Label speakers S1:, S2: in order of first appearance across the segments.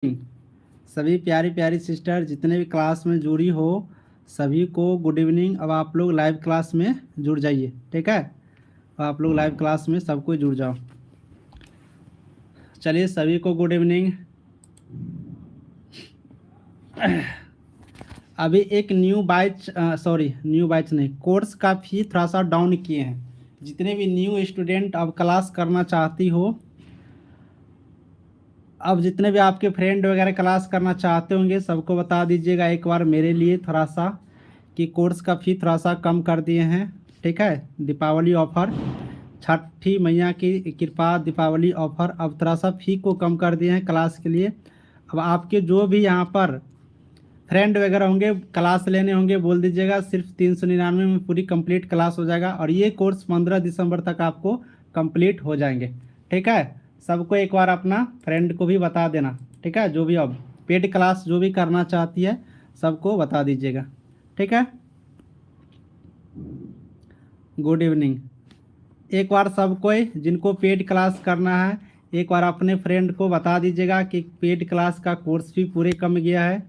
S1: सभी प्यारी प्यारी सिस्टर जितने भी क्लास में जुड़ी हो सभी को गुड इवनिंग। अब आप लोग लाइव क्लास में जुड़ जाइए, ठीक है। अब आप लोग लाइव क्लास में सबको जुड़ जाओ। चलिए सभी को गुड इवनिंग। अभी एक न्यू बैच नहीं, कोर्स का फी थोड़ा सा डाउन किए हैं। जितने भी न्यू स्टूडेंट अब क्लास करना चाहती हो, अब जितने भी आपके फ्रेंड वगैरह क्लास करना चाहते होंगे सबको बता दीजिएगा एक बार मेरे लिए थोड़ा सा कि कोर्स का फी थोड़ा सा कम कर दिए हैं, ठीक है। दीपावली ऑफर, छठी मैया की कृपा, दीपावली ऑफर, अब थोड़ा सा फी को कम कर दिए हैं क्लास के लिए। अब आपके जो भी यहाँ पर फ्रेंड वगैरह होंगे क्लास लेने होंगे बोल दीजिएगा, सिर्फ 399 में पूरी कंप्लीट क्लास हो जाएगा और ये कोर्स 15 दिसंबर तक आपको कंप्लीट हो जाएंगे, ठीक है। सबको एक बार अपना फ्रेंड को भी बता देना, ठीक है। जो भी अब पेड क्लास जो भी करना चाहती है सबको बता दीजिएगा, ठीक है। Good evening. एक बार सबको जिनको पेड क्लास करना है एक बार अपने फ्रेंड को बता दीजिएगा कि पेड क्लास का कोर्स भी पूरे कम गया है,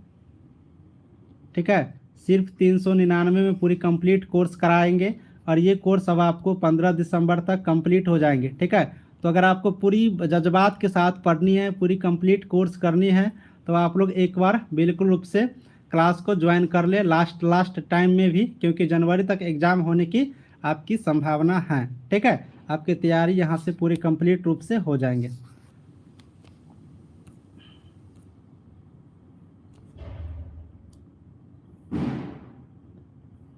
S1: ठीक है। सिर्फ 399 में पूरी कंप्लीट कोर्स कराएंगे और ये कोर्स अब आपको 15 दिसंबर तक कंप्लीट हो जाएंगे, ठीक है। तो अगर आपको पूरी जज्बात के साथ पढ़नी है, पूरी कंप्लीट कोर्स करनी है तो आप लोग एक बार बिल्कुल रूप से क्लास को ज्वाइन कर ले लास्ट टाइम में भी, क्योंकि जनवरी तक एग्ज़ाम होने की आपकी संभावना है, ठीक है। आपकी तैयारी यहाँ से पूरी कंप्लीट रूप से हो जाएंगे।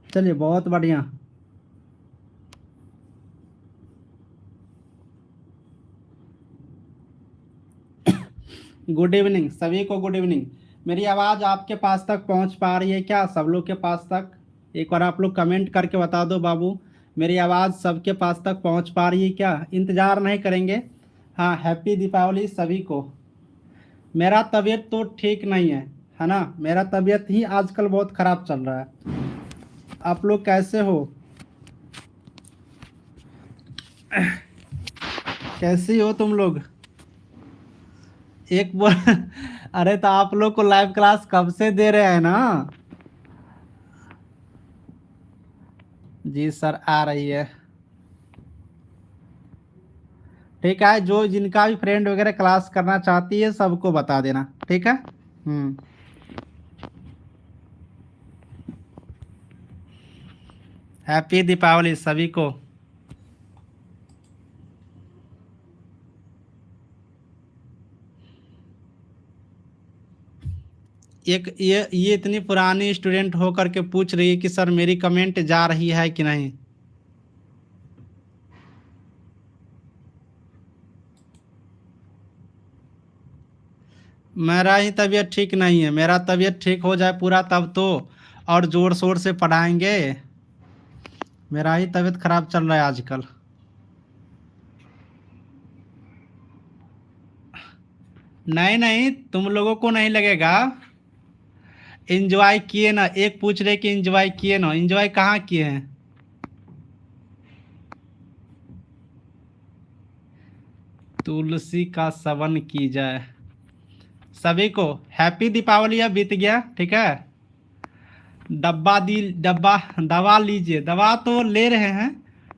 S1: चलिए बहुत बढ़िया। गुड इवनिंग सभी को, गुड इवनिंग। मेरी आवाज़ आपके पास तक पहुंच पा रही है क्या, सब लोग के पास तक? एक बार आप लोग कमेंट करके बता दो बाबू, मेरी आवाज़ सबके पास तक पहुंच पा रही है क्या? इंतज़ार नहीं करेंगे। हाँ, हैप्पी दीपावली सभी को। मेरा तबीयत तो ठीक नहीं है ना, मेरा तबीयत ही आजकल बहुत ख़राब चल रहा है। आप लोग कैसे हो, कैसी हो तुम लोग? एक बोल अरे तो आप लोग को लाइव क्लास कब से दे रहे हैं ना। जी सर आ रही है, ठीक है। जो जिनका भी फ्रेंड वगैरह क्लास करना चाहती है सबको बता देना, ठीक है। हैप्पी दीपावली सभी को। एक ये इतनी पुरानी स्टूडेंट होकर के पूछ रही है कि सर मेरी कमेंट जा रही है कि नहीं। मेरा ही तबीयत ठीक नहीं है, मेरा तबीयत ठीक हो जाए पूरा तब तो और ज़ोर शोर से पढ़ाएंगे। मेरा ही तबीयत खराब चल रहा है आजकल। नहीं नहीं, तुम लोगों को नहीं लगेगा। एंजॉय किए ना, एक पूछ रहे कि एंजॉय किए ना, एंजॉय कहाँ किए हैं? तुलसी का सेवन की जाए। सभी को हैप्पी दीपावली। अब बीत गया, ठीक है। डब्बा दवा लीजिए, दवा तो ले रहे हैं,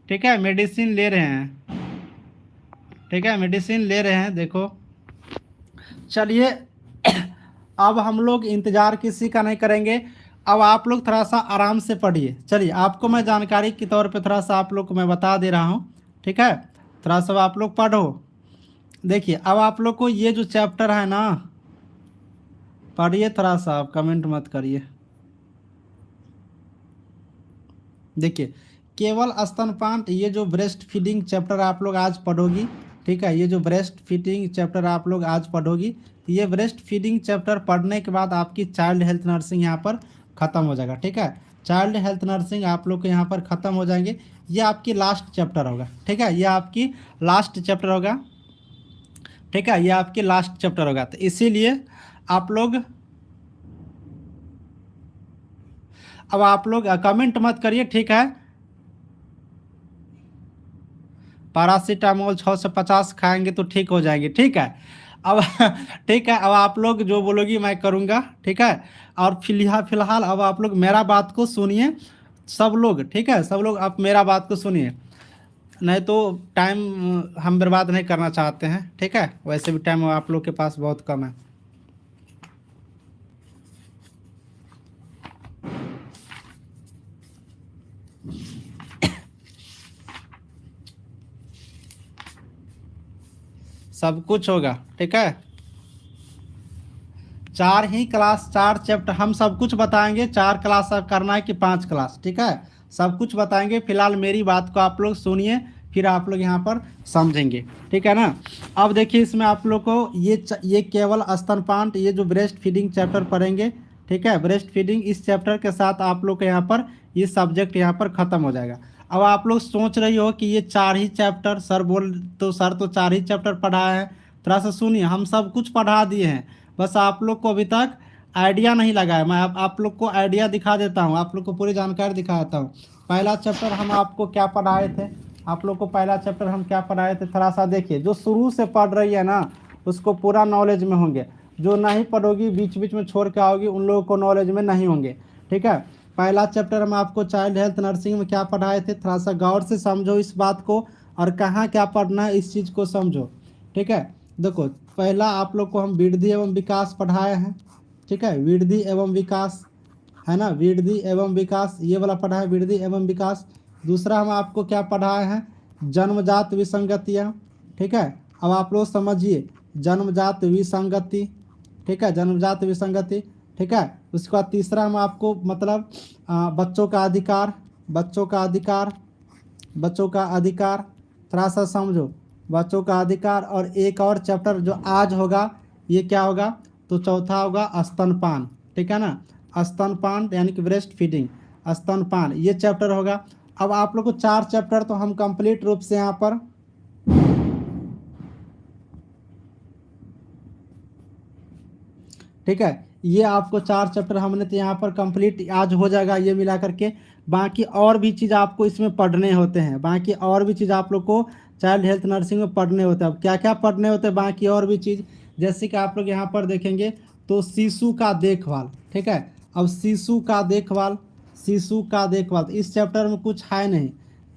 S1: ठीक है। मेडिसिन ले रहे हैं, ठीक है, मेडिसिन ले रहे हैं। देखो चलिए अब हम लोग इंतज़ार किसी का नहीं करेंगे। अब आप लोग थोड़ा सा आराम से पढ़िए। चलिए आपको मैं जानकारी के तौर पे थोड़ा सा आप लोग को मैं बता दे रहा हूँ, ठीक है। थोड़ा सा आप लोग पढ़ो। देखिए अब आप लोग को ये जो चैप्टर है ना, पढ़िए थोड़ा सा, आप कमेंट मत करिए। देखिए केवल स्तनपान, ये जो ब्रेस्ट फीडिंग चैप्टर आप लोग आज पढ़ोगी, ठीक है। ये जो ब्रेस्ट फीडिंग चैप्टर आप लोग आज पढ़ोगी, ये ब्रेस्ट फीडिंग चैप्टर पढ़ने के बाद आपकी चाइल्ड हेल्थ नर्सिंग यहाँ पर ख़त्म हो जाएगा, ठीक है। चाइल्ड हेल्थ नर्सिंग आप लोग के यहाँ पर ख़त्म हो जाएंगे। ये आपकी लास्ट चैप्टर होगा, ठीक है। ये आपकी लास्ट चैप्टर होगा, ठीक है। ये आपकी लास्ट चैप्टर होगा, तो इसीलिए आप लोग अब आप लोग कमेंट मत करिए, ठीक है। पैरासीटामोल 650 खाएंगे तो ठीक हो जाएंगे, ठीक है। अब ठीक है, अब आप लोग जो बोलोगी मैं करूँगा, ठीक है। और फिलहाल फिलहाल अब आप लोग मेरा बात को सुनिए, सब लोग, ठीक है, सब लोग आप मेरा बात को सुनिए, नहीं तो टाइम हम बर्बाद नहीं करना चाहते हैं, ठीक है। वैसे भी टाइम आप लोग के पास बहुत कम है। सब कुछ होगा, ठीक है। 4 ही क्लास, 4 चैप्टर हम सब कुछ बताएंगे। 4 क्लास करना है कि 5 क्लास, ठीक है, सब कुछ बताएंगे। फिलहाल मेरी बात को आप लोग सुनिए, फिर आप लोग यहाँ पर समझेंगे, ठीक है ना। अब देखिए इसमें आप लोग को ये केवल स्तनपान, ये जो ब्रेस्ट फीडिंग चैप्टर पढ़ेंगे, ठीक है। ब्रेस्ट फीडिंग इस चैप्टर के साथ आप लोग के यहाँ पर ये सब्जेक्ट यहाँ पर ख़त्म हो जाएगा। अब आप लोग सोच रही हो कि ये 4 ही चैप्टर सर बोल, तो सर तो 4 ही चैप्टर पढ़ाए हैं। थोड़ा सा सुनिए, हम सब कुछ पढ़ा दिए हैं, बस आप लोग को अभी तक आइडिया नहीं लगा है। मैं आप लोग को आइडिया दिखा देता हूँ, आप लोग को पूरी जानकारी दिखा देता हूँ। पहला चैप्टर हम आपको क्या पढ़ाए थे, आप लोग को पहला चैप्टर हम क्या पढ़ाए थे, थोड़ा सा देखिए। जो शुरू से पढ़ रही है ना उसको पूरा नॉलेज में होंगे, जो नहीं पढ़ोगी बीच बीच में छोड़ के आओगी उन लोगों को नॉलेज में नहीं होंगे, ठीक है। पहला चैप्टर हम आपको चाइल्ड हेल्थ नर्सिंग में क्या पढ़ाए थे, थोड़ा सा गौर से समझो इस बात को, और कहाँ क्या पढ़ना है इस चीज़ को समझो, ठीक है। देखो पहला आप लोग को हम वृद्धि एवं विकास पढ़ाए हैं, ठीक है, वृद्धि एवं विकास, है ना, वृद्धि एवं विकास ये वाला पढ़ा है, वृद्धि एवं विकास। दूसरा हम आपको क्या पढ़ाए हैं, जन्मजात विसंगतियाँ, ठीक है। अब आप लोग समझिए जन्मजात विसंगति, ठीक है, जन्मजात विसंगति, ठीक है। उसके बाद तीसरा हम आपको मतलब बच्चों का अधिकार, बच्चों का अधिकार, बच्चों का अधिकार, थोड़ा सा समझो, बच्चों का अधिकार। और एक और चैप्टर जो आज होगा ये क्या होगा, तो चौथा होगा स्तनपान, ठीक है ना, स्तनपान यानी कि ब्रेस्ट फीडिंग, स्तनपान ये चैप्टर होगा। अब आप लोग को 4 चैप्टर तो हम कंप्लीट रूप से यहाँ पर, ठीक है, ये आपको 4 चैप्टर हमने तो यहाँ पर कंप्लीट आज हो जाएगा ये मिला करके। बाकी और भी चीज़ आपको इसमें पढ़ने होते हैं, बाकी और भी चीज़ आप लोग को चाइल्ड हेल्थ नर्सिंग में पढ़ने होते हैं। अब क्या क्या पढ़ने होते हैं बाकी और भी चीज़, जैसे कि आप लोग यहाँ पर देखेंगे तो शिशु का देखभाल, ठीक है। अब शिशु का देखभाल, शिशु का देखभाल तो इस चैप्टर में कुछ है नहीं,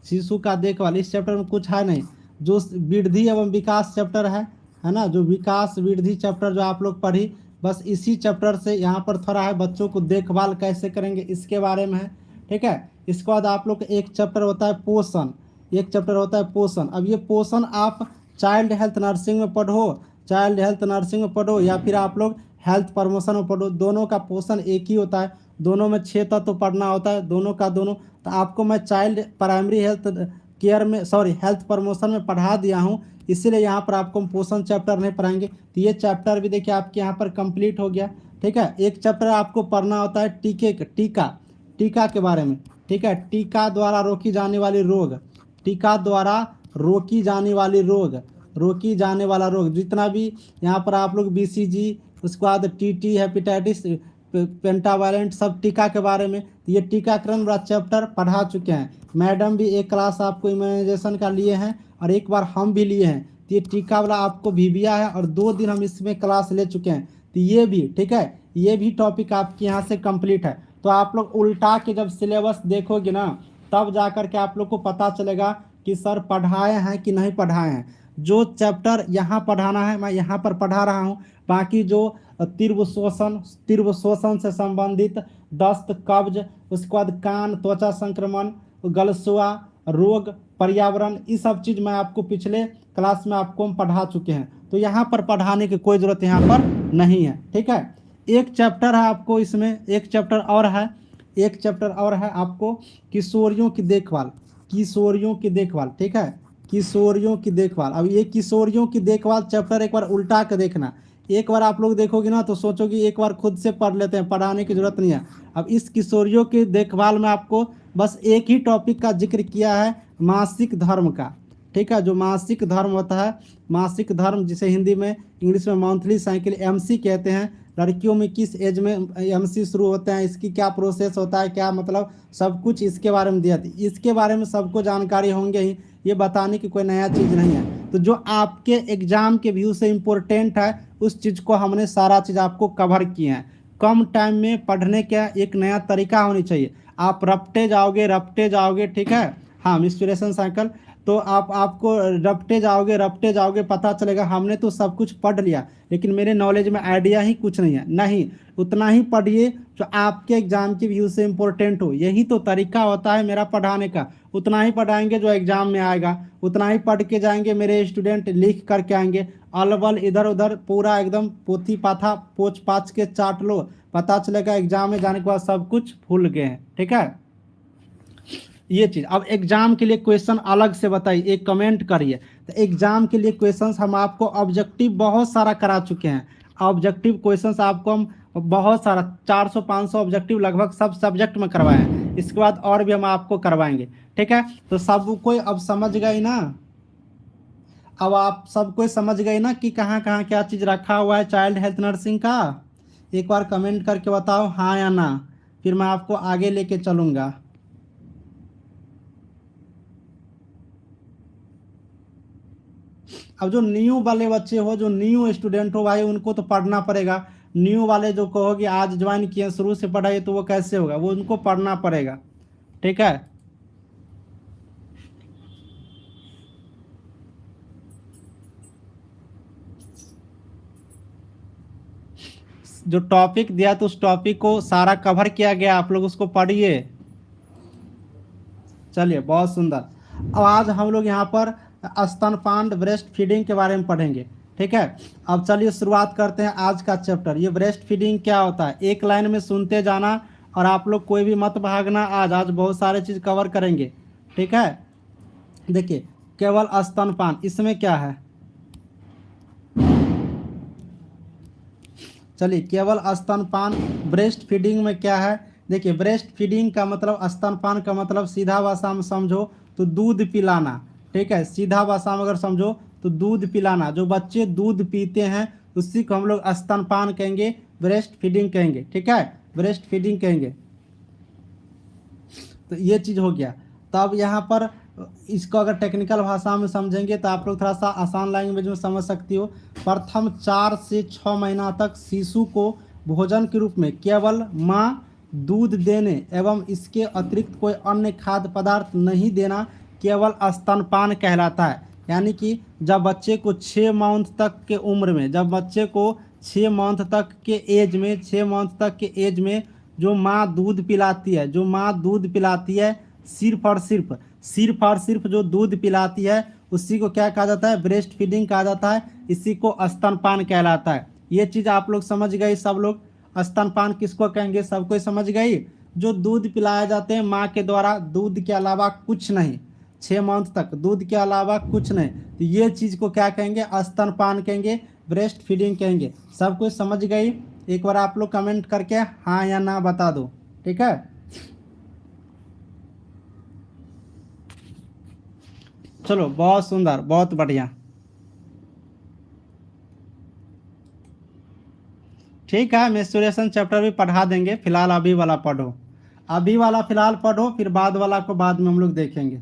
S1: शिशु का देखभाल इस चैप्टर में कुछ है नहीं। जो वृद्धि एवं विकास चैप्टर है ना, जो विकास वृद्धि चैप्टर जो आप लोग पढ़ी, बस इसी चैप्टर से यहाँ पर थोड़ा है बच्चों को देखभाल कैसे करेंगे इसके बारे में है, ठीक है। इसके बाद आप लोग का एक चैप्टर होता है पोषण, एक चैप्टर होता है पोषण। अब ये पोषण आप चाइल्ड हेल्थ नर्सिंग में पढ़ो, चाइल्ड हेल्थ नर्सिंग में पढ़ो या फिर आप लोग हेल्थ प्रमोशन में पढ़ो, दोनों का पोषण एक ही होता है, दोनों में 6 तत्व तो पढ़ना होता है, दोनों का दोनों। तो आपको मैं चाइल्ड प्राइमरी हेल्थ केयर में सॉरी हेल्थ प्रमोशन में पढ़ा दिया हूँ, इसीलिए यहाँ पर आपको हम पोषण चैप्टर नहीं पढ़ाएंगे। तो ये चैप्टर भी देखिए आपके यहाँ पर कंप्लीट हो गया, ठीक है। एक चैप्टर आपको पढ़ना होता है टीका, टीका के बारे में, ठीक है, टीका द्वारा रोकी जाने वाली रोग, टीका द्वारा रोकी जाने वाली रोग, रोकी जाने वाला रोग जितना भी यहाँ पर आप लोग BCG, उसके बाद TT हेपेटाइटिस पेंटावायलेंट सब टीका के बारे में, ये टीकाकरण वाला चैप्टर पढ़ा चुके हैं। मैडम भी एक क्लास आपको इम्यूनाइजेशन का लिए हैं और एक बार हम भी लिए हैं, तो ये टीका वाला आपको भी दिया है और 2 दिन हम इसमें क्लास ले चुके हैं। तो ये भी ठीक है, ये भी टॉपिक आपके यहाँ से कंप्लीट है। तो आप लोग उल्टा के जब सिलेबस देखोगे ना तब जा कर के आप लोग को पता चलेगा कि सर पढ़ाए हैं कि नहीं पढ़ाए हैं। जो चैप्टर यहाँ पढ़ाना है मैं यहाँ पर पढ़ा रहा हूँ, बाकी जो तीव्र शोषण से संबंधित दस्त, कब्ज, उसके बाद कान त्वचा संक्रमण, गलसुआ रोग, पर्यावरण, ये सब चीज़ मैं आपको पिछले क्लास में आपको हम पढ़ा चुके हैं। तो यहाँ पर पढ़ाने की कोई ज़रूरत यहाँ पर नहीं है, ठीक है। एक चैप्टर है आपको इसमें, एक चैप्टर और है, एक चैप्टर और है आपको किशोरियों की देखभाल, किशोरियों की देखभाल, ठीक है, किशोरियों की देखभाल। अब ये किशोरियों की देखभाल चैप्टर एक बार उल्टा के देखना, एक बार आप लोग देखोगे ना तो सोचोगे एक बार खुद से पढ़ लेते हैं, पढ़ाने की जरूरत नहीं है। अब इस किशोरियों की देखभाल में आपको बस एक ही टॉपिक का जिक्र किया है, मासिक धर्म का, ठीक है। जो मासिक धर्म होता है, मासिक धर्म जिसे हिंदी में इंग्लिश में मंथली साइकिल MC कहते हैं, लड़कियों में किस एज में MC शुरू होते हैं, इसकी क्या प्रोसेस होता है, क्या मतलब सब कुछ इसके बारे में दिया था। इसके बारे में सबको जानकारी होंगे ही ये बताने की कोई नया चीज़ नहीं है। तो जो आपके एग्ज़ाम के व्यू से इम्पोर्टेंट है उस चीज़ को हमने सारा चीज़ आपको कवर किए हैं। कम टाइम में पढ़ने का एक नया तरीका होनी चाहिए। आप रपटे जाओगे, ठीक है। हाँ, इंस्पिरेशन साइकिल। तो आपको रपटे जाओगे, पता चलेगा हमने तो सब कुछ पढ़ लिया लेकिन मेरे नॉलेज में आइडिया ही कुछ नहीं है। नहीं, उतना ही पढ़िए जो आपके एग्जाम के व्यू से इम्पोर्टेंट हो। यही तो तरीका होता है मेरा पढ़ाने का। उतना ही पढ़ाएंगे जो एग्जाम में आएगा, उतना ही पढ़ के जाएंगे मेरे स्टूडेंट, लिख करके आएंगे। अलबल इधर उधर पूरा एकदम पोथी पाथा पोच पाच के चाट लो, पता चलेगा एग्जाम में जाने के बाद सब कुछ भूल गए हैं, ठीक है। ये चीज़ अब एग्जाम के लिए क्वेश्चन अलग से बताइए, एक कमेंट करिए। तो एग्जाम के लिए क्वेश्चंस हम आपको ऑब्जेक्टिव बहुत सारा करा चुके हैं। ऑब्जेक्टिव क्वेश्चंस आपको हम बहुत सारा 400-500 ऑब्जेक्टिव लगभग सब सब्जेक्ट में करवाए हैं। इसके बाद और भी हम आपको करवाएंगे, ठीक है। तो सब कोई अब समझ गए ना, अब आप सब कोई समझ गए ना कि कहाँ कहाँ क्या चीज़ रखा हुआ है चाइल्ड हेल्थ नर्सिंग का। एक बार कमेंट करके बताओ हाँ या ना, फिर मैं आपको आगे लेके चलूँगा। अब जो न्यू वाले बच्चे हो, जो न्यू स्टूडेंट हो भाई, उनको तो पढ़ना पड़ेगा। न्यू वाले जो कहोगे आज ज्वाइन किए शुरू से पढ़ाई, तो वो कैसे होगा, वो उनको पढ़ना पड़ेगा, ठीक है। जो टॉपिक दिया तो उस टॉपिक को सारा कवर किया गया, आप लोग उसको पढ़िए। चलिए, बहुत सुंदर। अब आज हम लोग यहाँ पर स्तनपान ब्रेस्ट फीडिंग के बारे में पढ़ेंगे, ठीक है। अब चलिए शुरुआत करते हैं आज का चैप्टर। ये ब्रेस्ट फीडिंग क्या होता है, एक लाइन में सुनते जाना और आप लोग कोई भी मत भागना। आज बहुत सारे चीज़ कवर करेंगे, ठीक है। देखिए, केवल स्तनपान, इसमें क्या है, चलिए केवल स्तनपान ब्रेस्ट फीडिंग में क्या है। देखिए, ब्रेस्ट फीडिंग का मतलब, स्तनपान का मतलब सीधा भाषा में समझो तो दूध पिलाना, ठीक है। सीधा भाषा में अगर समझो तो दूध पिलाना। जो बच्चे दूध पीते हैं उसी को हम लोग स्तनपान कहेंगे, ब्रेस्ट फीडिंग कहेंगे, ठीक है। ब्रेस्ट फीडिंग कहेंगे। तो ये चीज़ हो गया। तब यहाँ पर इसको अगर टेक्निकल भाषा में समझेंगे तो आप लोग थोड़ा सा आसान लैंग्वेज में समझ सकती हो। प्रथम 4 से 6 महीना तक शिशु को भोजन के रूप में केवल माँ दूध देने एवं इसके अतिरिक्त कोई अन्य खाद्य पदार्थ नहीं देना केवल स्तनपान कहलाता है। यानी कि जब बच्चे को 6 मंथ तक के उम्र में, जब बच्चे को 6 मंथ तक के एज में, 6 मंथ तक के एज में जो माँ दूध पिलाती है, जो माँ दूध पिलाती है, सिर्फ और सिर्फ जो दूध पिलाती है उसी को क्या कहा जाता है, ब्रेस्ट फीडिंग कहा जाता है। इसी को स्तनपान कहलाता है। ये चीज़ आप लोग समझ गए सब लोग। स्तनपान किसको कहेंगे, सब कोई समझ गई। जो दूध पिलाए जाते हैं माँ के द्वारा, दूध के अलावा कुछ नहीं, 6 मंथ तक दूध के अलावा कुछ नहीं, तो ये चीज़ को क्या कहेंगे, स्तनपान कहेंगे, ब्रेस्ट फीडिंग कहेंगे। सब कुछ समझ गई। एक बार आप लोग कमेंट करके हाँ या ना बता दो, ठीक है। चलो, बहुत सुंदर, बहुत बढ़िया, ठीक है। मेंस्ट्रुएशन चैप्टर भी पढ़ा देंगे, फिलहाल अभी वाला पढ़ो, अभी वाला फिलहाल पढ़ो, फिर बाद वाला को बाद में हम लोग देखेंगे।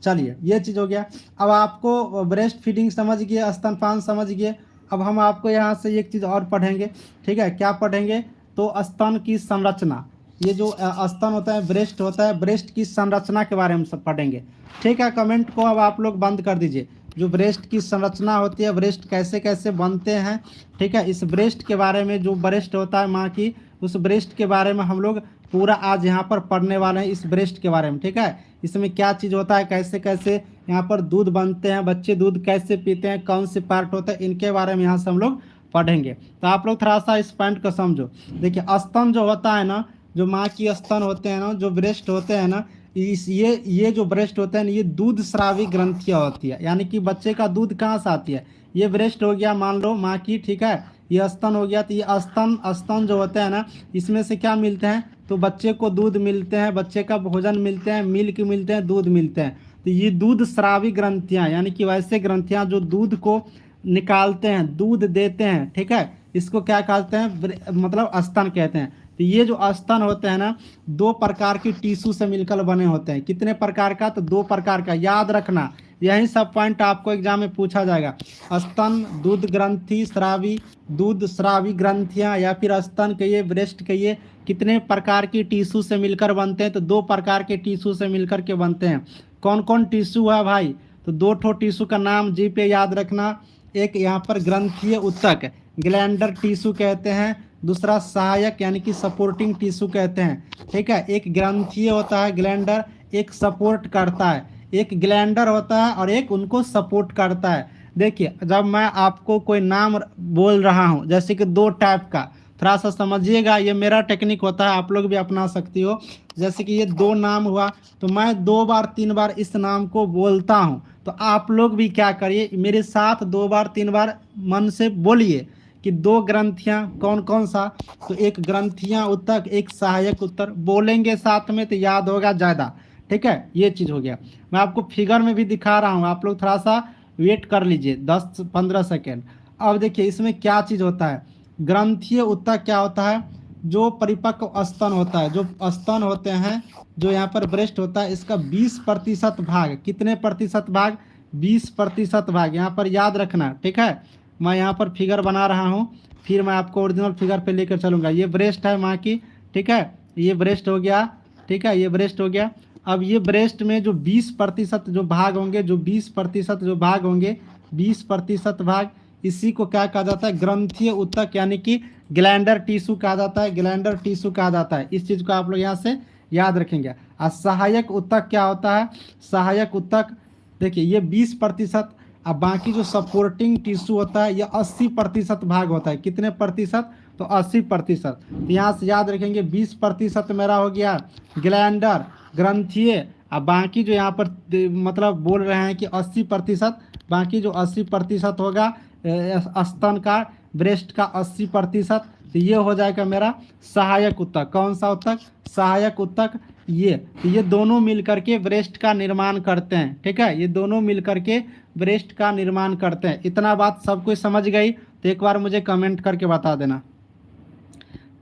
S1: चलिए, ये चीज़ हो गया। अब आपको ब्रेस्ट फीडिंग समझ गए, स्तनपान समझ गए। अब हम आपको यहाँ से एक चीज़ और पढ़ेंगे, ठीक है। क्या पढ़ेंगे, तो स्तन की संरचना। ये जो स्तन होता है, ब्रेस्ट होता है, ब्रेस्ट की संरचना के बारे में सब पढ़ेंगे, ठीक है। कमेंट को अब आप लोग बंद कर दीजिए। जो ब्रेस्ट की संरचना होती है, ब्रेस्ट कैसे कैसे बनते हैं, ठीक है। इस ब्रेस्ट के बारे में, जो ब्रेस्ट होता है माँ की, उस ब्रेस्ट के बारे में हम लोग पूरा आज यहाँ पर पढ़ने वाले हैं, इस ब्रेस्ट के बारे में, ठीक है। इसमें क्या चीज़ होता है, कैसे कैसे यहाँ पर दूध बनते हैं, बच्चे दूध कैसे पीते हैं, कौन से पार्ट होते हैं, इनके बारे में यहाँ से हम लोग पढ़ेंगे। तो आप लोग थोड़ा सा इस पॉइंट को समझो। देखिए, स्तन जो होता है ना, जो माँ की स्तन होते हैं ना, जो ब्रेस्ट होते हैं ना, ये जो ब्रेस्ट होते हैं ना, ये दूध स्रावी ग्रंथियाँ होती है। यानी कि बच्चे का दूध कहाँ से आती है, ये ब्रेस्ट हो गया मान लो माँ की, ठीक है। ये स्तन हो गया, तो ये स्तन जो होते हैं ना, इसमें से क्या मिलते हैं, तो बच्चे को दूध मिलते हैं, बच्चे का भोजन मिलते हैं, मिल्क मिलते हैं, दूध मिलते हैं। तो ये दूध स्रावी ग्रंथियाँ, यानी कि वैसे ग्रंथियाँ जो दूध को निकालते हैं, दूध देते हैं, ठीक है। इसको क्या कहते हैं, मतलब स्तन कहते हैं। तो ये जो स्तन होते हैं ना, 2 प्रकार की टिश्यू से मिलकर बने होते हैं। कितने प्रकार का, तो 2 प्रकार का, याद रखना। यही सब पॉइंट आपको एग्जाम में पूछा जाएगा। स्तन, दूध ग्रंथि, स्रावी, दूध स्रावी ग्रंथियां या फिर स्तन कहिए, ब्रेस्ट कहिए, कितने प्रकार की टिश्यू से मिलकर बनते हैं? तो 2 प्रकार के टिश्यू से मिलकर के बनते हैं। कौन कौन टिश्यू है भाई? तो 2 ठो टिश्यू का नाम जी पे याद रखना। एक यहाँ पर ग्रंथीय ऊतक ग्लैंडर टिश्यू कहते हैं, दूसरा सहायक यानी कि सपोर्टिंग टिश्यू कहते हैं। ठीक है, एक ग्रंथीय होता है ग्लैंडर, एक सपोर्ट करता है, एक ग्लैंडर होता है और एक उनको सपोर्ट करता है। देखिए जब मैं आपको कोई नाम बोल रहा हूँ जैसे कि 2 टाइप का, थोड़ा सा समझिएगा, ये मेरा टेक्निक होता है, आप लोग भी अपना सकती हो। जैसे कि ये 2 नाम हुआ तो मैं 2 बार 3 बार इस नाम को बोलता हूँ, तो आप लोग भी क्या करिए, मेरे साथ 2 बार 3 बार मन से बोलिए कि 2 ग्रंथियां कौन कौन सा? तो एक ग्रंथियां ऊतक, एक सहायक ऊतक, बोलेंगे साथ में तो याद होगा ज़्यादा। ठीक है, ये चीज़ हो गया। मैं आपको फिगर में भी दिखा रहा हूँ, आप लोग थोड़ा सा वेट कर लीजिए 10-15 सेकेंड। अब देखिए इसमें क्या चीज़ होता है, ग्रंथीय ऊतक क्या होता है? जो परिपक्व स्तन होता है, जो स्तन होते हैं, जो यहाँ पर ब्रेस्ट होता है, इसका 20% भाग, कितने प्रतिशत भाग? 20% भाग यहाँ पर याद रखना। ठीक है, मैं यहाँ पर फिगर बना रहा हूँ, फिर मैं आपको ओरिजिनल फिगर पे लेकर चलूँगा। ये ब्रेस्ट है माँ की, ठीक है, ये ब्रेस्ट हो गया। ठीक है, ये ब्रेस्ट हो गया। अब ये ब्रेस्ट में जो 20% जो भाग होंगे, जो 20% जो भाग होंगे, 20% भाग, इसी को क्या कहा जाता है? ग्रंथीय ऊतक यानी कि ग्लैंडर टिश्यू कहा जाता है, ग्लैंडर टिश्यू कहा जाता है। इस चीज़ को आप लोग यहाँ से याद रखेंगे। और सहायक ऊतक क्या होता है? सहायक ऊतक देखिए ये 20%, अब बाकी जो सपोर्टिंग टिश्यू होता है ये 80% भाग होता है। कितने प्रतिशत? तो 80%। तो यहाँ से याद रखेंगे 20% मेरा हो गया ग्लैंडर ग्रंथीय, अब बाकी जो यहाँ पर मतलब बोल रहे हैं कि 80%, बाकी जो 80% होगा स्तन का, ब्रेस्ट का 80%, तो ये हो जाएगा मेरा सहायक ऊतक। कौन सा ऊतक? सहायक ऊतक। ये दोनों मिल करके ब्रेस्ट का निर्माण करते हैं। ठीक है, ये दोनों मिल करके ब्रेस्ट का निर्माण करते हैं। इतना बात सब कुछ समझ गई? तो एक बार मुझे कमेंट करके बता देना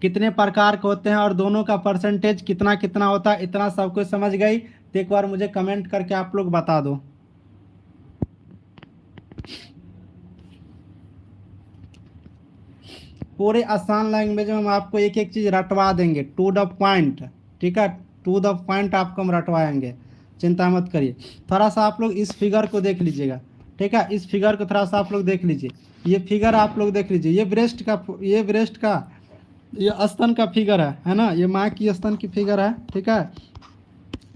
S1: कितने प्रकार के होते हैं और दोनों का परसेंटेज कितना कितना होता है। इतना सब कुछ समझ गई तो एक बार मुझे कमेंट करके आप लोग बता दो। पूरे आसान लैंग्वेज में हम आपको एक एक चीज़ रटवा देंगे, टू द पॉइंट। ठीक है, टू द पॉइंट आपको हम रटवाएंगे, चिंता मत करिए। थोड़ा सा आप लोग इस फिगर को देख लीजिएगा। ठीक है, इस फिगर को थोड़ा सा आप लोग देख लीजिए। ये फिगर आप लोग देख लीजिए, ये ब्रेस्ट का ये स्तन का फिगर है ना, ये माँ की स्तन की फिगर है। ठीक है,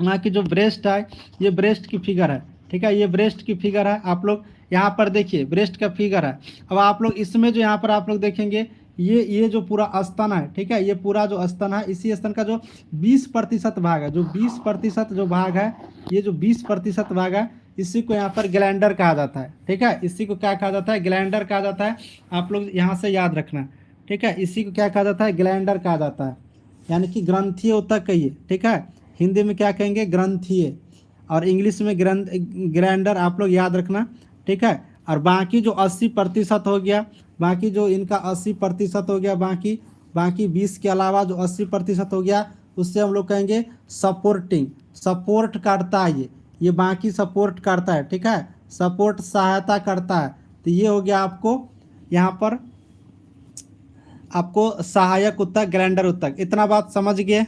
S1: माँ की जो ब्रेस्ट है ये ब्रेस्ट की फिगर है। ठीक है, ये ब्रेस्ट की फिगर है। आप लोग यहाँ पर देखिए ब्रेस्ट का फिगर है। अब आप लोग इसमें जो यहाँ पर आप लोग देखेंगे ये जो पूरा स्तन है, ठीक है, ये पूरा जो स्तन है, इसी स्तन का जो 20% भाग है, जो 20% जो भाग है, ये जो 20% भाग है, इसी को यहाँ पर ग्लैंडर कहा जाता है। ठीक है, इसी को क्या कहा जाता है? ग्लैंडर कहा जाता है। आप लोग यहाँ से याद रखना। ठीक है, इसी को क्या कहा जाता है? ग्लैंडर कहा जाता है, यानी कि ग्रंथीय ऊतक कहिए। ठीक है, हिंदी में क्या कहेंगे? ग्रंथीय, और इंग्लिश में ग्लैंडर, आप लोग याद रखना। ठीक है, और बाकी जो 80% हो गया, बाकी जो इनका 80% हो गया, बाकी 20 के अलावा जो 80% हो गया, उससे हम लोग कहेंगे सपोर्टिंग, सपोर्ट करता है ये बाकी सपोर्ट करता है। ठीक है, सपोर्ट सहायता करता है। तो ये हो गया आपको यहाँ पर आपको सहायक ऊतक, ग्लैंडर ऊतक। इतना बात समझ गए?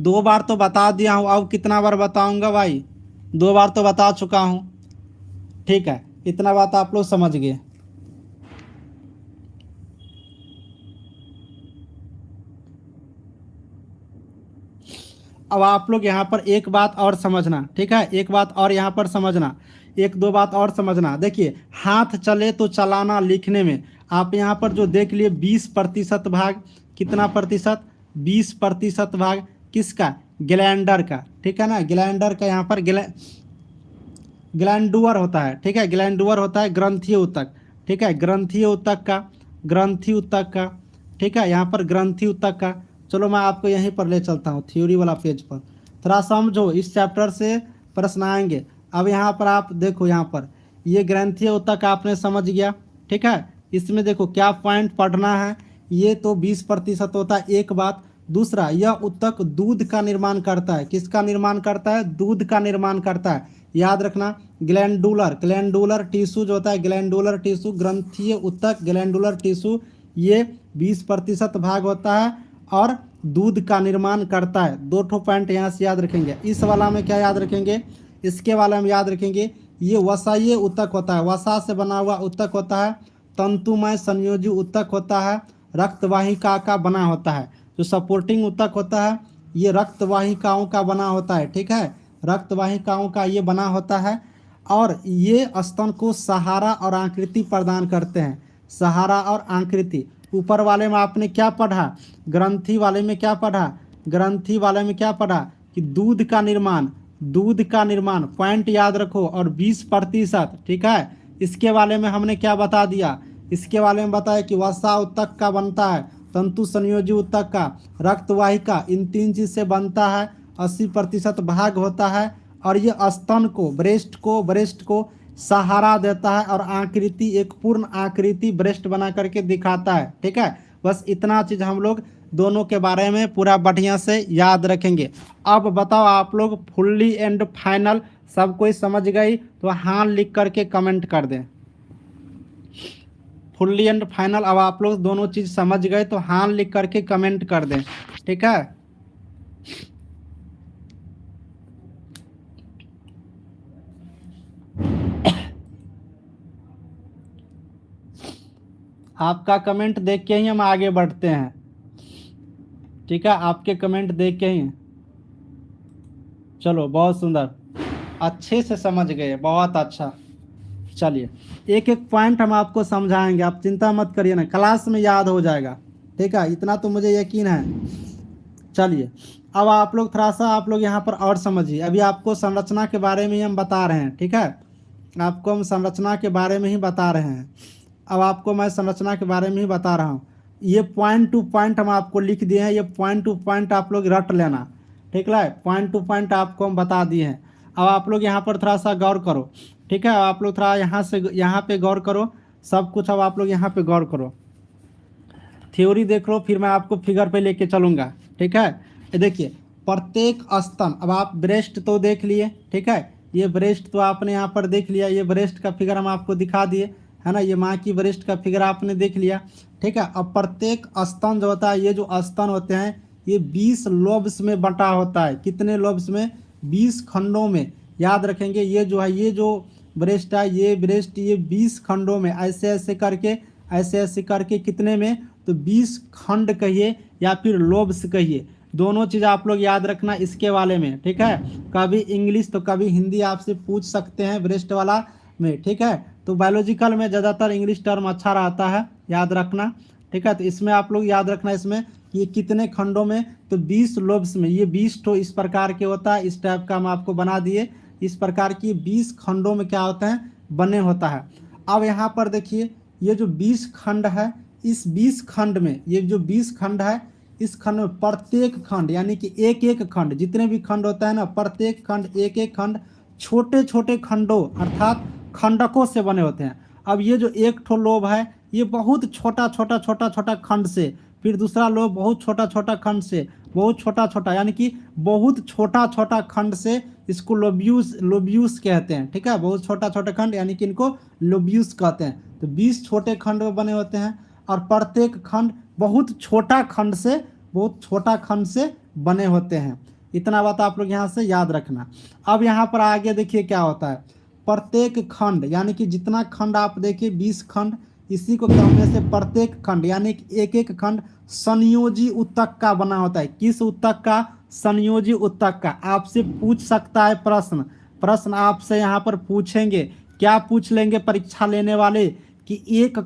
S1: 2 बार तो बता दिया हूँ, अब कितना बार बताऊंगा भाई? 2 बार तो बता चुका हूँ। ठीक है, इतना बात आप लोग समझ गए। अब आप लोग यहाँ पर एक बात और समझना। ठीक है, एक बात और यहाँ पर समझना, 1-2 बात और समझना। देखिए हाथ चले तो चलाना लिखने में आप यहाँ पर जो देख लिए 20% भाग, कितना प्रतिशत? 20% भाग किसका? ग्लैंडर का। ठीक है ना, ग्लैंडर का यहाँ पर ग्लैंडुअर होता है। ठीक है, ग्लैंडुअर होता है ग्रंथीय ऊतक। ठीक है, ग्रंथीय ऊतक का, ग्रंथी ऊतक का। ठीक है, यहाँ पर ग्रंथी ऊतक का। चलो मैं आपको यहीं पर ले चलता हूँ थ्योरी वाला पेज पर, थोड़ा समझो, इस चैप्टर से प्रश्न आएंगे। अब यहाँ पर आप देखो, यहाँ पर ये ग्रंथीय ऊतक आपने समझ गया। ठीक है, इसमें देखो क्या पॉइंट पढ़ना है। ये तो 20% होता है, एक बात। दूसरा, यह ऊतक दूध का निर्माण करता है। किसका निर्माण करता है? दूध का निर्माण करता है। याद रखना। ग्लैंडुलर, ग्लैंडुलर टिश्यू जो होता है, ग्लैंडुलर टिश्यू, ग्रंथीय ऊतक, ग्लैंडुलर टिश्यू, ये 20% भाग होता है और दूध का निर्माण करता है। 2 पॉइंट यहाँ से याद रखेंगे। इस वाला में क्या याद रखेंगे, इसके वाले में याद रखेंगे, ये वसाइय ऊतक होता है, वसा से बना हुआ ऊतक होता है, तंतुमय संयोजी ऊतक होता है, रक्तवाहिका का बना होता है। जो सपोर्टिंग ऊतक होता है ये रक्तवाहिकाओं का बना होता है, ठीक है, रक्तवाहिकाओं का ये बना होता है और ये स्तन को सहारा और आकृति प्रदान करते हैं, सहारा और आकृति। ऊपर वाले में आपने क्या पढ़ा, ग्रंथि वाले में क्या पढ़ा, ग्रंथि वाले में क्या पढ़ा कि दूध का निर्माण, दूध का निर्माण पॉइंट याद रखो और 20%, ठीक है। इसके बारे में हमने क्या बता दिया, इसके बारे में बताया कि वसा ऊतक का बनता है, तंतु संयोजी ऊतक का, रक्तवाहिका, इन 3 चीज से बनता है, 80% भाग होता है और ये स्तन को, ब्रेस्ट को सहारा देता है और आकृति, एक पूर्ण आकृति ब्रेस्ट बना करके दिखाता है, ठीक है। बस इतना चीज हम लोग दोनों के बारे में पूरा बढ़िया से याद रखेंगे। अब बताओ आप लोग फुल्ली एंड फाइनल सब कोई समझ गई तो हाँ लिख करके कमेंट कर दें। फुल्ली एंड फाइनल अब आप लोग दोनों चीज समझ गए तो हाँ लिख करके कमेंट कर दें, ठीक है। आपका कमेंट देख के ही हम आगे बढ़ते हैं, ठीक है, आपके कमेंट देख के ही। चलो बहुत सुंदर, अच्छे से समझ गए, बहुत अच्छा। चलिए एक एक पॉइंट हम आपको समझाएंगे, आप चिंता मत करिए ना, क्लास में याद हो जाएगा, ठीक है, इतना तो मुझे यकीन है। चलिए अब आप लोग थोड़ा सा आप लोग यहाँ पर और समझिए। अभी आपको संरचना के बारे में ही हम बता रहे हैं, ठीक है, आपको हम संरचना के बारे में ही बता रहे हैं। अब आपको मैं संरचना के बारे में ही बता रहा हूँ। ये पॉइंट टू पॉइंट हम आपको लिख दिए हैं, ये पॉइंट टू पॉइंट आप लोग रट लेना, ठीक है, पॉइंट टू पॉइंट आपको हम बता दिए हैं। अब आप लोग यहाँ पर थोड़ा सा गौर करो, ठीक है, आप लोग थोड़ा यहाँ पे गौर करो, सब कुछ अब आप लोग यहाँ पे गौर करो, थ्योरी देख लो, फिर मैं आपको फिगर पे लेके चलूँगा, ठीक है। ये देखिए प्रत्येक स्तन, अब आप ब्रेस्ट तो देख लिए, ठीक है, ये ब्रेस्ट तो आपने यहाँ पर देख लिया, ये ब्रेस्ट का फिगर हम आपको दिखा दिए, है ना, ये माँ की ब्रेस्ट का फिगर आपने देख लिया, ठीक है। अब प्रत्येक स्तन जो होता है, ये जो स्तन होते हैं ये 20 लोब्स में बंटा होता है। कितने लोब्स में, 20 खंडों में, याद रखेंगे। ये जो है, ये जो ब्रेस्ट है, ये ब्रेस्ट, ये 20 खंडों में, ऐसे ऐसे करके कितने में, तो 20 खंड कहिए या फिर लोब्स कहिए, दोनों चीज़ आप लोग याद रखना इसके वाले में, ठीक है। कभी इंग्लिश तो कभी हिंदी आपसे पूछ सकते हैं ब्रेस्ट वाला में, ठीक है। तो बायोलॉजिकल में ज़्यादातर इंग्लिश टर्म अच्छा रहता है, याद रखना, ठीक है। तो इसमें आप लोग याद रखना, इसमें ये कितने खंडों में, तो 20 लोब्स में, ये 20 तो इस प्रकार के होता है, इस टाइप का हम आपको बना दिए, इस प्रकार की 20 खंडों में क्या होता है, बने होता है। अब यहाँ पर देखिए ये जो 20 खंड है, इस 20 खंड में, ये जो 20 खंड है, इस खंड में प्रत्येक खंड यानी कि एक एक खंड, जितने भी खंड होता है ना, प्रत्येक खंड, एक एक खंड छोटे छोटे खंडों अर्थात खंडकों से बने होते हैं। अब ये जो एक ठो लोब है, ये बहुत छोटा खंड से, फिर दूसरा लोब बहुत छोटा खंड से, बहुत छोटा यानी कि बहुत छोटा खंड से, इसको लोब्यूस कहते हैं, ठीक है, बहुत छोटा खंड यानी कि इनको लोब्यूस कहते हैं। तो 20 छोटे खंड में बने होते हैं और प्रत्येक खंड बहुत छोटा खंड से बने होते हैं। इतना बात आप लोग यहाँ से याद रखना। अब यहाँ पर आगे देखिए क्या होता है, प्रत्येक खंड यानी कि जितना खंड आप देखिए 20 खंड, इसी को कहने से प्रत्येक खंड यानी कि एक एक खंड संयोजी ऊतक का बना होता है। किस ऊतक का, संयोजी ऊतक का। आपसे पूछ सकता है प्रश्न आपसे यहाँ पर पूछेंगे, क्या पूछ लेंगे परीक्षा लेने वाले, कि एक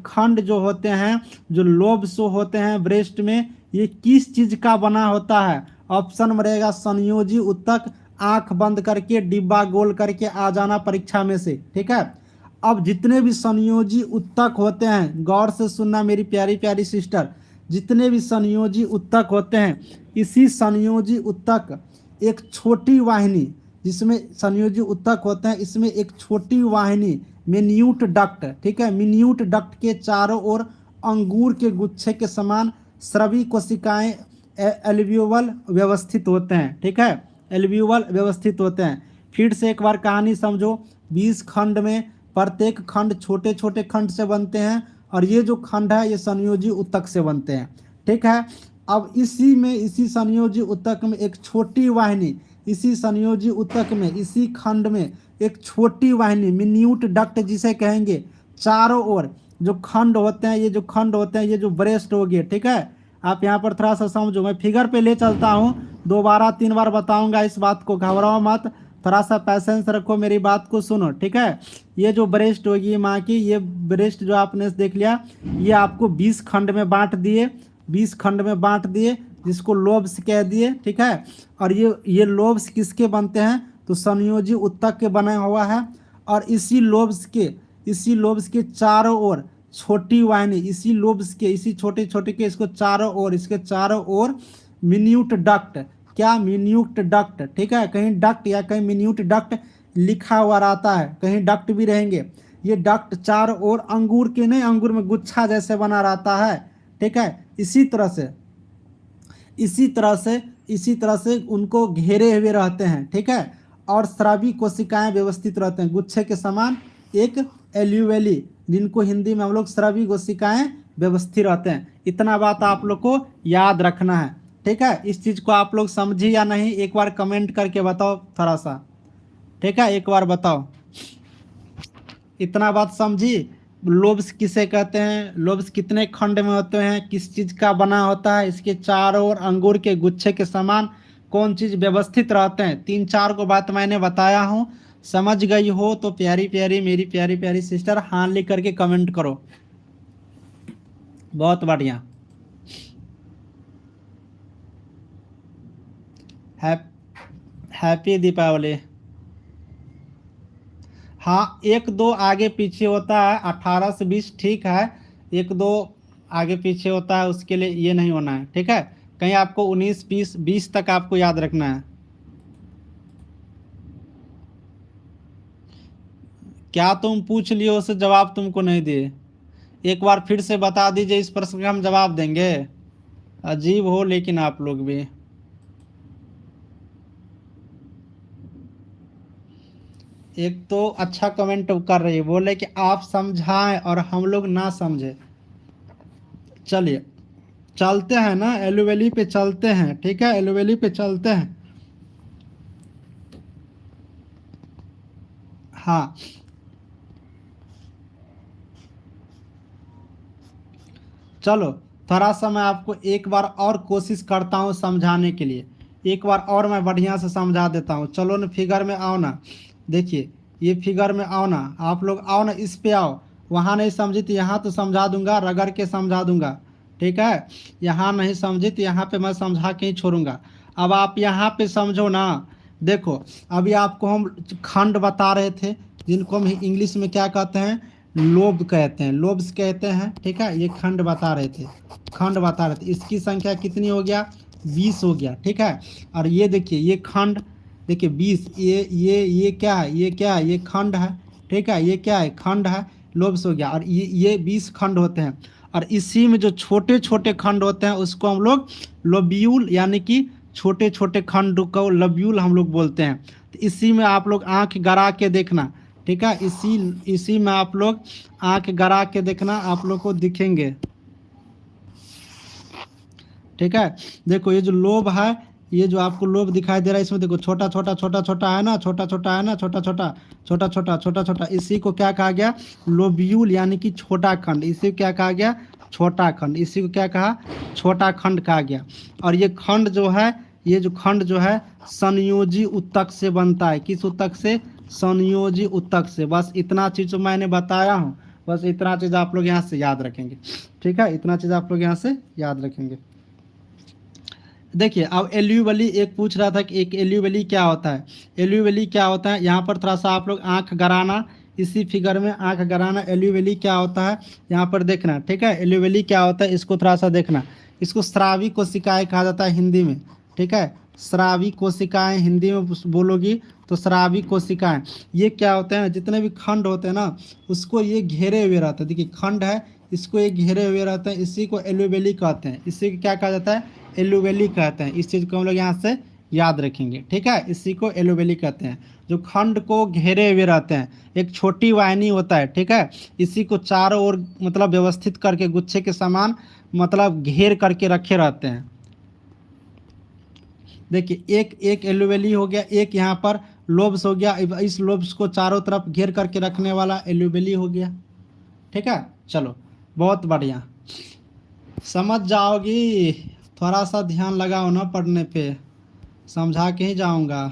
S1: खंड जो होते हैं, जो लोब्स होते हैं ब्रेस्ट में, ये किस चीज का बना होता है। ऑप्शन में रहेगा संयोजी ऊतक, आंख बंद करके डिब्बा गोल करके आ जाना परीक्षा में से, ठीक है। अब जितने भी संयोजी ऊतक होते हैं, गौर से सुनना मेरी प्यारी प्यारी सिस्टर, जितने भी संयोजी ऊतक होते हैं, इसी संयोजी ऊतक एक छोटी वाहिनी, जिसमें संयोजी ऊतक होते हैं, इसमें एक छोटी वाहिनी मिन्यूट डक्ट, ठीक है, मिन्यूट डक्ट के चारों ओर अंगूर के गुच्छे के समान स्रवी कोशिकाएं एल्वियोल व्यवस्थित होते हैं, ठीक है, एल्वियोल व्यवस्थित होते हैं। फिर से एक बार कहानी समझो। 20 खंड में प्रत्येक खंड छोटे छोटे खंड से बनते हैं और ये जो खंड है ये संयोजी उत्तक से बनते हैं। ठीक है। अब इसी में, इसी संयोजी उत्तक में एक छोटी वाहिनी, इसी संयोजी उत्तक में, इसी खंड में एक छोटी वाहिनी, मिन्यूट डक्ट जिसे कहेंगे, चारों ओर जो खंड होते हैं, ये जो खंड होते हैं, ये जो ब्रेस्ट हो गए। ठीक है। आप यहाँ पर थोड़ा सा समझो, मैं फिगर पे ले चलता हूँ, 2 बार 3 बार बताऊंगा, इस बात को घबराओ मत, थोड़ा सा पैसेंस रखो, मेरी बात को सुनो। ठीक है। ये जो ब्रेस्ट होगी माँ की, ये ब्रेस्ट जो आपने देख लिया, ये आपको 20 खंड में बांट दिए, 20 खंड में बांट दिए, जिसको लोब्स कह दिए। ठीक है। और ये लोब्स किसके बनते हैं, तो संयोजी उत्तक के बना हुआ है। और इसी लोब्स के चारों ओर छोटी वाहिनी, इसी लोब्स के, इसी छोटे छोटे के, इसको चारों ओर, इसके चारों ओर मिन्यूट डक्ट, क्या, मिन्यूट डक्ट। ठीक है। कहीं डक्ट या कहीं मिन्यूट डक्ट लिखा हुआ रहता है, कहीं डक्ट भी रहेंगे। ये डक्ट चारों ओर अंगूर के नहीं, अंगूर में गुच्छा जैसे बना रहता है। ठीक है। इसी तरह से उनको घेरे हुए रहते हैं। ठीक है। और स्रावी कोशिकाएं व्यवस्थित रहते हैं गुच्छे के समान, एक एल्यूवेली, जिनको हिंदी में हम लोग स्रावी कोशिकाएं व्यवस्थित रहते हैं। इतना बात आप लोग को याद रखना है। ठीक है। इस चीज को आप लोग समझी या नहीं, एक बार कमेंट करके बताओ थोड़ा सा। ठीक है, एक बार बताओ, इतना बात समझी। लोब्स किसे कहते हैं, लोब्स कितने खंड में होते हैं, किस चीज का बना होता है, इसके चारों ओर अंगूर के गुच्छे के समान कौन चीज व्यवस्थित रहते हैं। 3-4 को बात मैंने बताया हूँ, समझ गई हो तो प्यारी प्यारी, मेरी प्यारी प्यारी सिस्टर हाँ लिख करके कमेंट करो। बहुत बढ़िया। हैप्पी दीपावली। हाँ, 1-2 आगे पीछे होता है, 18 से 20 ठीक है, 1-2 आगे पीछे होता है, उसके लिए ये नहीं होना है। ठीक है। कहीं आपको 19, 20 तक आपको याद रखना है। क्या तुम पूछ लियो, उसे जवाब तुमको नहीं दिए, एक बार फिर से बता दीजिए, इस प्रश्न का हम जवाब देंगे। अजीब हो लेकिन आप लोग भी। एक तो अच्छा कमेंट कर रही है, बोले कि आप समझाएं और हम लोग ना समझे। चलिए चलते हैं ना, एलुवेली पे चलते हैं। ठीक है, एलुवेली पे चलते हैं। हाँ, चलो थोड़ा सा मैं आपको एक बार और कोशिश करता हूँ समझाने के लिए, एक बार और मैं बढ़िया से समझा देता हूँ। चलो ना, फिगर में आओ ना, देखिए ये फिगर में आओ ना, आप लोग आओ ना, इस पे आओ। वहाँ नहीं समझी तो यहाँ तो समझा दूंगा, रगड़ के समझा दूंगा। ठीक है। यहाँ नहीं समझी तो यहाँ पे मैं समझा के ही छोड़ूंगा। अब आप यहाँ पे समझो ना। देखो, अभी आपको हम खंड बता रहे थे, जिनको हम इंग्लिश में क्या कहते हैं, लोब कहते हैं, लोब्स कहते हैं। ठीक है। ये खंड बता रहे थे, खंड बता रहे थे। इसकी संख्या कितनी हो गया, 20 हो गया। ठीक है। और ये देखिए, ये खंड देखिए 20, ये क्या है, ये क्या है, ये खंड है। ठीक है। ये क्या है, खंड है, लोब्स हो गया। और ये 20 खंड होते हैं। और इसी में जो छोटे छोटे खंड होते हैं उसको हम लोग लोब्यूल, यानी कि छोटे छोटे खंड को लोब्यूल हम लोग बोलते हैं। तो इसी में आप लोग आंख गड़ा के देखना। ठीक है। इसी में आप लोग आंख गड़ा के देखना, आप लोग को दिखेंगे। ठीक है। देखो ये जो लोब है, ये जो आपको लोब दिखाई दे रहा है, इसमें देखो छोटा छोटा छोटा छोटा है ना, छोटा छोटा है ना, छोटा छोटा छोटा छोटा छोटा छोटा, इसी को क्या कहा गया, लोब्यूल, यानी कि छोटा खंड। इसी को क्या कहा गया, छोटा खंड। इसी को क्या कहा, छोटा खंड कहा गया। और ये खंड जो है, ये जो खंड जो है संयोजी उत्तक से बनता है। किस उत्तक से, संयोजी उत्तक से। बस इतना चीज जो मैंने बताया हूँ, बस इतना चीज आप लोग यहाँ से याद रखेंगे। ठीक है, इतना चीज आप लोग यहाँ से याद रखेंगे। देखिए, अब एल्यूवेली एक पूछ रहा था कि एक एल्यूवेली क्या होता है, एल्यूवेली क्या होता है। यहाँ पर थोड़ा सा आप लोग आंख गड़ाना, इसी फिगर में आंख गड़ाना, एल्यूवेली क्या होता है यहाँ पर देखना। ठीक है। एल्यूवेली क्या होता है, इसको थोड़ा सा देखना। इसको स्रावी कोशिकाएं कहा जाता है हिंदी में। ठीक है। स्रावी कोशिकाएं हिंदी में बोलोगी तो स्रावी कोशिकाएं। ये क्या होते हैं, जितने भी खंड होते हैं ना, उसको ये घेरे हुए रहते हैं। देखिए खंड है, इसको ये घेरे हुए रहते हैं, इसी को एल्यूवेली कहते हैं। इसी को क्या कहा जाता है, एल्यूवेली कहते हैं। इस चीज़ को हम लोग यहाँ से याद रखेंगे, ठीक है। इसी को एलोवेली कहते हैं, जो खंड को घेरे हुए रहते हैं। एक छोटी वाहिनी होता है, ठीक है, इसी को चारों ओर मतलब व्यवस्थित करके गुच्छे के समान मतलब घेर करके रखे रहते हैं। देखिए एक एक एलोवेली हो गया, एक यहाँ पर लोब्स हो गया, इस लोब्स को चारों तरफ घेर करके रखने वाला एलोवेली हो गया, ठीक है। चलो बहुत बढ़िया, समझ जाओगी। थोड़ा सा ध्यान लगाओ ना पढ़ने पे, समझा के ही जाऊंगा।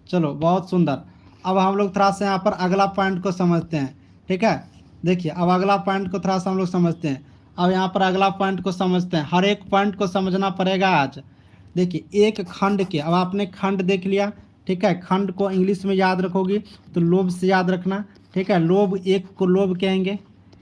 S1: चलो बहुत सुंदर। अब हम लोग थोड़ा सा यहाँ पर अगला पॉइंट को समझते हैं, ठीक है। देखिए अब अगला पॉइंट को थोड़ा सा हम लोग समझते हैं। अब यहाँ पर अगला पॉइंट को समझते हैं, हर एक पॉइंट को समझना पड़ेगा आज। देखिए एक खंड के, अब आपने खंड देख लिया, ठीक है। खंड को इंग्लिश में याद रखोगी तो लोब से याद रखना, ठीक है। लोब, एक को लोब कहेंगे,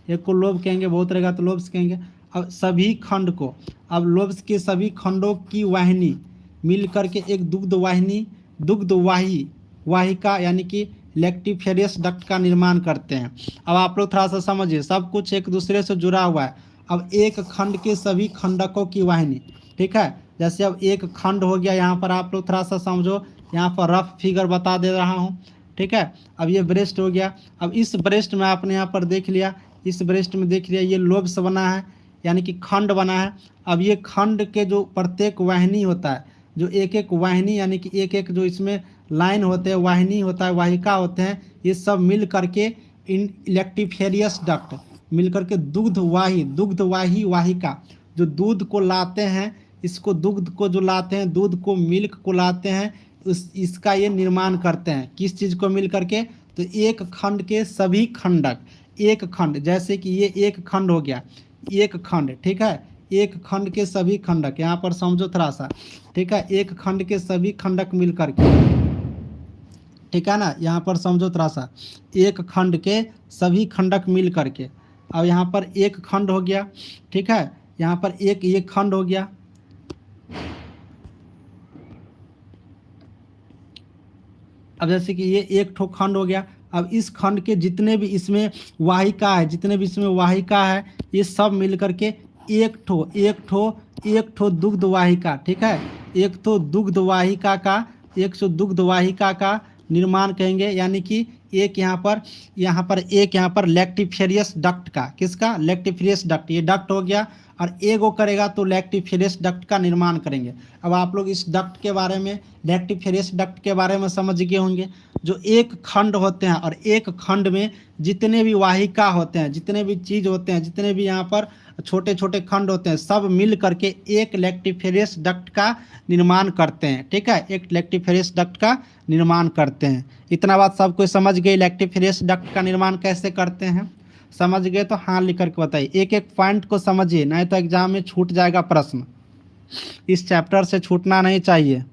S1: एक को लोब कहेंगे, बहुत रहेगा तो लोब्स कहेंगे। अब सभी खंड को, अब लोब्स के सभी खंडों की वाहिनी मिल करके एक दुग्ध वाहिनी, दुग्धवाही वाहिका यानी कि लेक्टिफेरियस डक्ट का निर्माण करते हैं। अब आप लोग थोड़ा सा समझिए, सब कुछ एक दूसरे से जुड़ा हुआ है। अब एक खंड के सभी खंडकों की वाहिनी, ठीक है। जैसे अब एक खंड हो गया, यहाँ पर आप लोग थोड़ा सा समझो, यहाँ पर रफ फिगर बता दे रहा हूँ, ठीक है। अब ये ब्रेस्ट हो गया, अब इस ब्रेस्ट में आपने यहाँ पर देख लिया, इस ब्रेस्ट में देख लिया ये लोब्स बना है यानी कि खंड बना है। अब ये खंड के जो प्रत्येक वाहिनी होता है, जो एक एक वाहिनी यानी कि एक एक जो इसमें लाइन होते हैं, वाहिनी होता है, वाहिका होते हैं, ये सब मिल करके इन इलेक्टिफेरियस डक्ट मिल करके दुग्धवाही वाहिका जो दूध को लाते हैं, इसको दुग्ध को जो लाते हैं, दूध को मिल्क को लाते हैं, इसका ये निर्माण करते हैं। किस चीज़ को मिल करके, तो एक खंड के सभी खंडक, एक खंड जैसे कि ये एक खंड हो गया, एक खंड, ठीक है। एक खंड के सभी खंडक, यहाँ पर समझो थोड़ा सा, ठीक है। एक खंड के सभी खंडक मिल करके, ठीक है ना, यहाँ पर समझो थोड़ा सा, एक खंड के सभी खंडक मिल करके। अब यहाँ पर एक खंड हो गया, ठीक है, यहाँ पर एक ये खंड हो गया। अब जैसे कि ये एक ठो खंड हो गया, अब इस खंड के जितने भी इसमें वाहिका है, जितने भी इसमें वाहिका है, ये सब मिल करके एक ठो दुग्ध वाहिका, ठीक है। एक तो दुग्ध वाहिका का, एक सौ दुग्ध वाहिका का निर्माण कहेंगे, यानी कि एक यहाँ पर लेक्टिफेरियस डक्ट का, किसका, लेक्टिफेरियस डक्ट, ये डक्ट हो गया। और एगो करेगा तो लेक्टिफेरियस डक्ट का निर्माण करेंगे। अब आप लोग इस डक्ट के बारे में, लेक्टिफेरियस डक्ट के बारे में समझ गए होंगे। जो एक खंड होते हैं और एक खंड में जितने भी वाहिका होते हैं, जितने भी चीज़ होते हैं, जितने भी यहाँ पर छोटे छोटे खंड होते हैं, सब मिल करके एक लेक्टिफेरियस डक्ट का निर्माण करते हैं, ठीक है। एक लेक्टिफेरियस डक्ट का निर्माण करते हैं। इतना बात सब कोई समझ गए, लेक्टिफेरियस डक्ट का निर्माण कैसे करते हैं? समझ गए तो हाँ लिख करके बताइए, एक एक पॉइंट को समझिए, नहीं तो एग्जाम में छूट जाएगा प्रश्न। इस चैप्टर से छूटना नहीं चाहिए।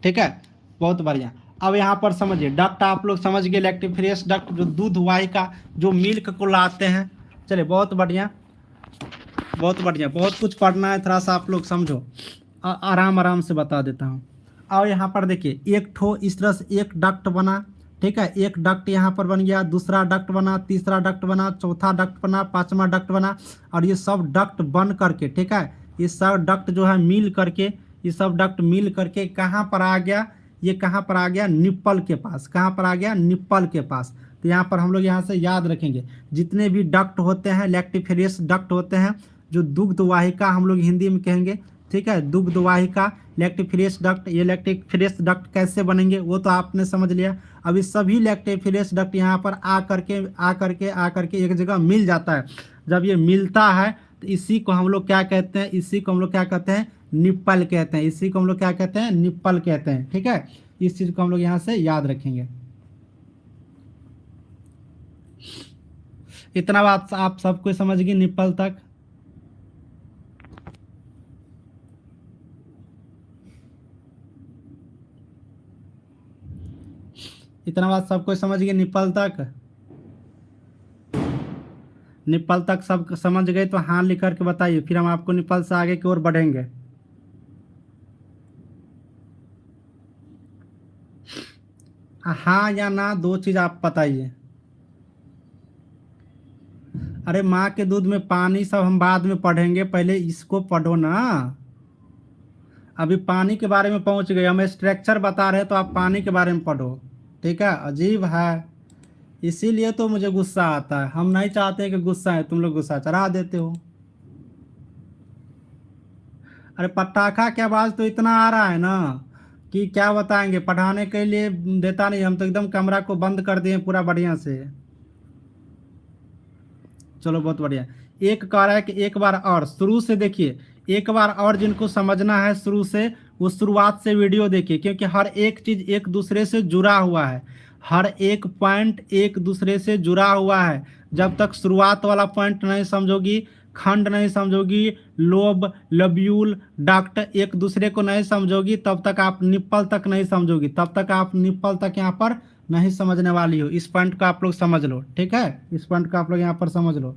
S1: ठीक है, बहुत बढ़िया। अब यहाँ पर समझिए, डक्ट आप लोग समझ गए, लेक्टिफेरियस डक्ट जो दूध वाहिका जो मिल्क को लाते हैं। चलिए बहुत बढ़िया, बहुत बढ़िया, बहुत कुछ पढ़ना है, थोड़ा सा आप लोग समझो, आराम आराम से बता देता हूँ। और यहाँ पर देखिए एक ठो इस तरह से एक डक्ट बना, ठीक है। एक डक्ट यहाँ पर बन गया, दूसरा डक्ट बना, तीसरा डक्ट बना, चौथा डक्ट बना, पांचवा डक्ट बना, और ये सब डक्ट बन करके, ठीक है, ये सब डक्ट जो है मिल करके, ये सब डक्ट मिल करके कहाँ पर आ गया, ये कहाँ पर आ गया, निप्पल के पास। कहाँ पर आ गया, निप्पल के पास। तो यहाँ पर हम लोग यहाँ से याद रखेंगे, जितने भी डक्ट होते हैं, लेक्टिफेरियस डक्ट होते हैं, जो दुग्ध वाहिका हम लोग हिंदी में कहेंगे, ठीक है, दुग्ध वाहिका, लेक्टिफेरियस डक्ट। ये लेक्टिफेरियस डक्ट कैसे बनेंगे वो तो आपने समझ लिया। अभी सभी लेक्टिफेरियस डक्ट यहाँ पर आ करके एक जगह मिल जाता है। जब ये मिलता है तो इसी को हम लोग क्या कहते हैं, इसी को हम लोग क्या कहते हैं, निप्पल कहते हैं। इसी को हम लोग क्या कहते हैं, निप्पल कहते हैं, ठीक है। इस चीज को हम लोग यहाँ से याद रखेंगे। इतना बात आप सबको समझ गए निप्पल तक? इतना बात सबको समझ गए निप्पल तक? निप्पल तक सब समझ गए तो हाँ लिख करके बताइए, फिर हम आपको निप्पल से आगे की ओर बढ़ेंगे। हाँ या ना, दो चीज आप बताइए। अरे माँ के दूध में पानी सब हम बाद में पढ़ेंगे, पहले इसको पढ़ो ना। अभी पानी के बारे में पहुंच गए, हमें स्ट्रक्चर बता रहे तो आप पानी के बारे में पढ़ो। ठीक है, अजीब है, इसीलिए तो मुझे गुस्सा आता है। हम नहीं चाहते कि गुस्सा है, तुम लोग गुस्सा चढ़ा देते हो। अरे पटाखा की आवाज़ तो इतना आ रहा है ना कि क्या बताएंगे, पढ़ाने के लिए देता नहीं। हम तो एकदम कमरा को बंद कर दिए पूरा बढ़िया से। चलो बहुत बढ़िया। एक कह रहा है कि एक बार और शुरू से देखिए, एक बार और जिनको समझना है शुरू से, वो शुरुआत से वीडियो देखिए, क्योंकि हर एक चीज एक दूसरे से जुड़ा हुआ है। हर एक पॉइंट एक दूसरे से जुड़ा हुआ है। जब तक शुरुआत वाला पॉइंट नहीं समझोगी, खंड नहीं समझोगी, लोब, लब्यूल, डक्ट एक दूसरे को नहीं समझोगी, तब तक आप निप्पल तक नहीं समझोगी, तब तक आप निप्पल तक यहाँ पर नहीं समझने वाली हो। इस पॉइंट को आप लोग समझ लो, ठीक है, इस पॉइंट को आप लोग यहाँ पर समझ लो।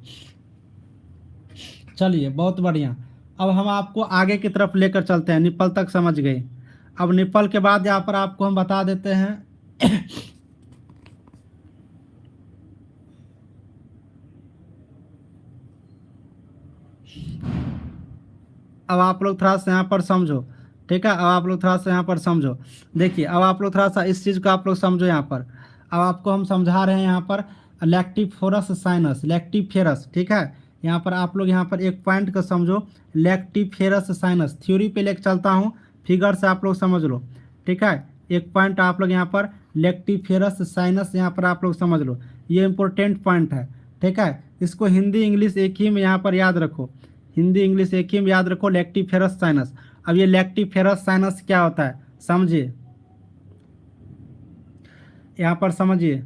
S1: चलिए बहुत बढ़िया। अब हम आपको आगे की तरफ लेकर चलते हैं, निप्पल तक समझ गए। अब निप्पल के बाद यहाँ पर आपको हम बता देते हैं अब आप लोग थोड़ा सा यहाँ पर समझो। ठीक है, अब आप लोग थोड़ा सा यहाँ पर समझो। देखिए, अब आप लोग थोड़ा सा इस चीज़ को आप लोग समझो यहाँ पर। अब आपको हम समझा रहे हैं यहाँ पर लैक्टिफोरस साइनस, लैक्टिफेरस। ठीक है, यहाँ पर आप लोग यहाँ पर एक पॉइंट को समझो, लैक्टिफेरस साइनस। थ्योरी पे लेकर चलता हूँ, फिगर से आप लोग समझ लो। ठीक है, एक पॉइंट आप लोग यहाँ पर लैक्टिफेरस साइनस यहाँ पर आप लोग समझ लो, ये इंपॉर्टेंट पॉइंट है। ठीक है, इसको हिंदी इंग्लिश एक ही में यहाँ पर याद रखो, हिंदी इंग्लिश एक ही में याद रखो, लैक्टिफेरस साइनस। अब ये लैक्टिफेरस साइनस क्या होता है समझिए, यहाँ पर समझिए।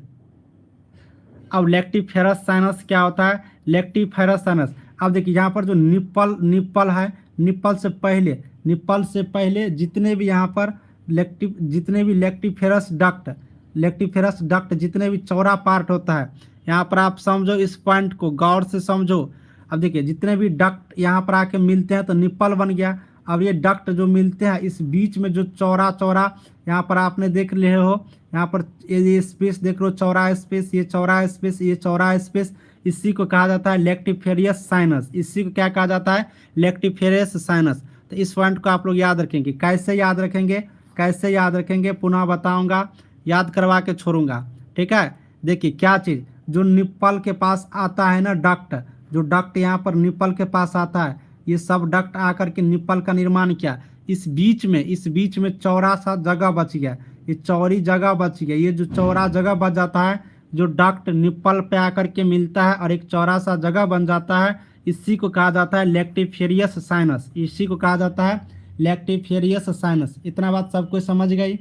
S1: अब लैक्टिफेरस साइनस क्या होता है, लैक्टिफेरस साइनस। अब देखिए यहाँ पर जो निप्पल, निप्पल है, निप्पल से पहले, निप्पल से पहले जितने भी यहाँ पर जितने भी लैक्टिफेरस डक्ट, लैक्टिफेरस डक्ट जितने भी चौड़ा पार्ट होता है, यहाँ पर आप समझो, इस पॉइंट को गौर से समझो। अब देखिए जितने भी डक्ट यहाँ पर आके मिलते हैं तो निप्पल बन गया। अब ये डक्ट जो मिलते हैं, इस बीच में जो चौड़ा चौड़ा यहाँ पर आपने देख रहे हो, यहाँ पर ये स्पेस देख लो, चौड़ा स्पेस, ये चौड़ा स्पेस, ये चौड़ा स्पेस, इसी को कहा जाता है लैक्टिफेरियस साइनस। इसी को क्या कहा जाता है, लैक्टिफेरियस साइनस। तो इस पॉइंट को आप लोग याद रखेंगे। कैसे याद रखेंगे, कैसे याद रखेंगे, पुनः बताऊंगा, याद करवा के छोड़ूंगा। ठीक है, देखिए क्या चीज़ जो निप्पल के पास आता है ना, डक्ट, जो डक्ट यहाँ पर निप्पल के पास आता है, ये सब डक्ट आकर के निप्पल का निर्माण किया। इस बीच में, इस बीच में चौड़ा सा जगह बच गया, ये चौड़ी जगह बच गया। ये जो चौड़ा जगह बच जाता है, जो डक्ट निप्पल पे आकर के मिलता है और एक चौड़ा सा जगह बन जाता है, इसी को कहा जाता है लैक्टिफेरियस साइनस। इसी को कहा जाता है लैक्टिफेरियस साइनस। इतना बात सब कोई समझ गई,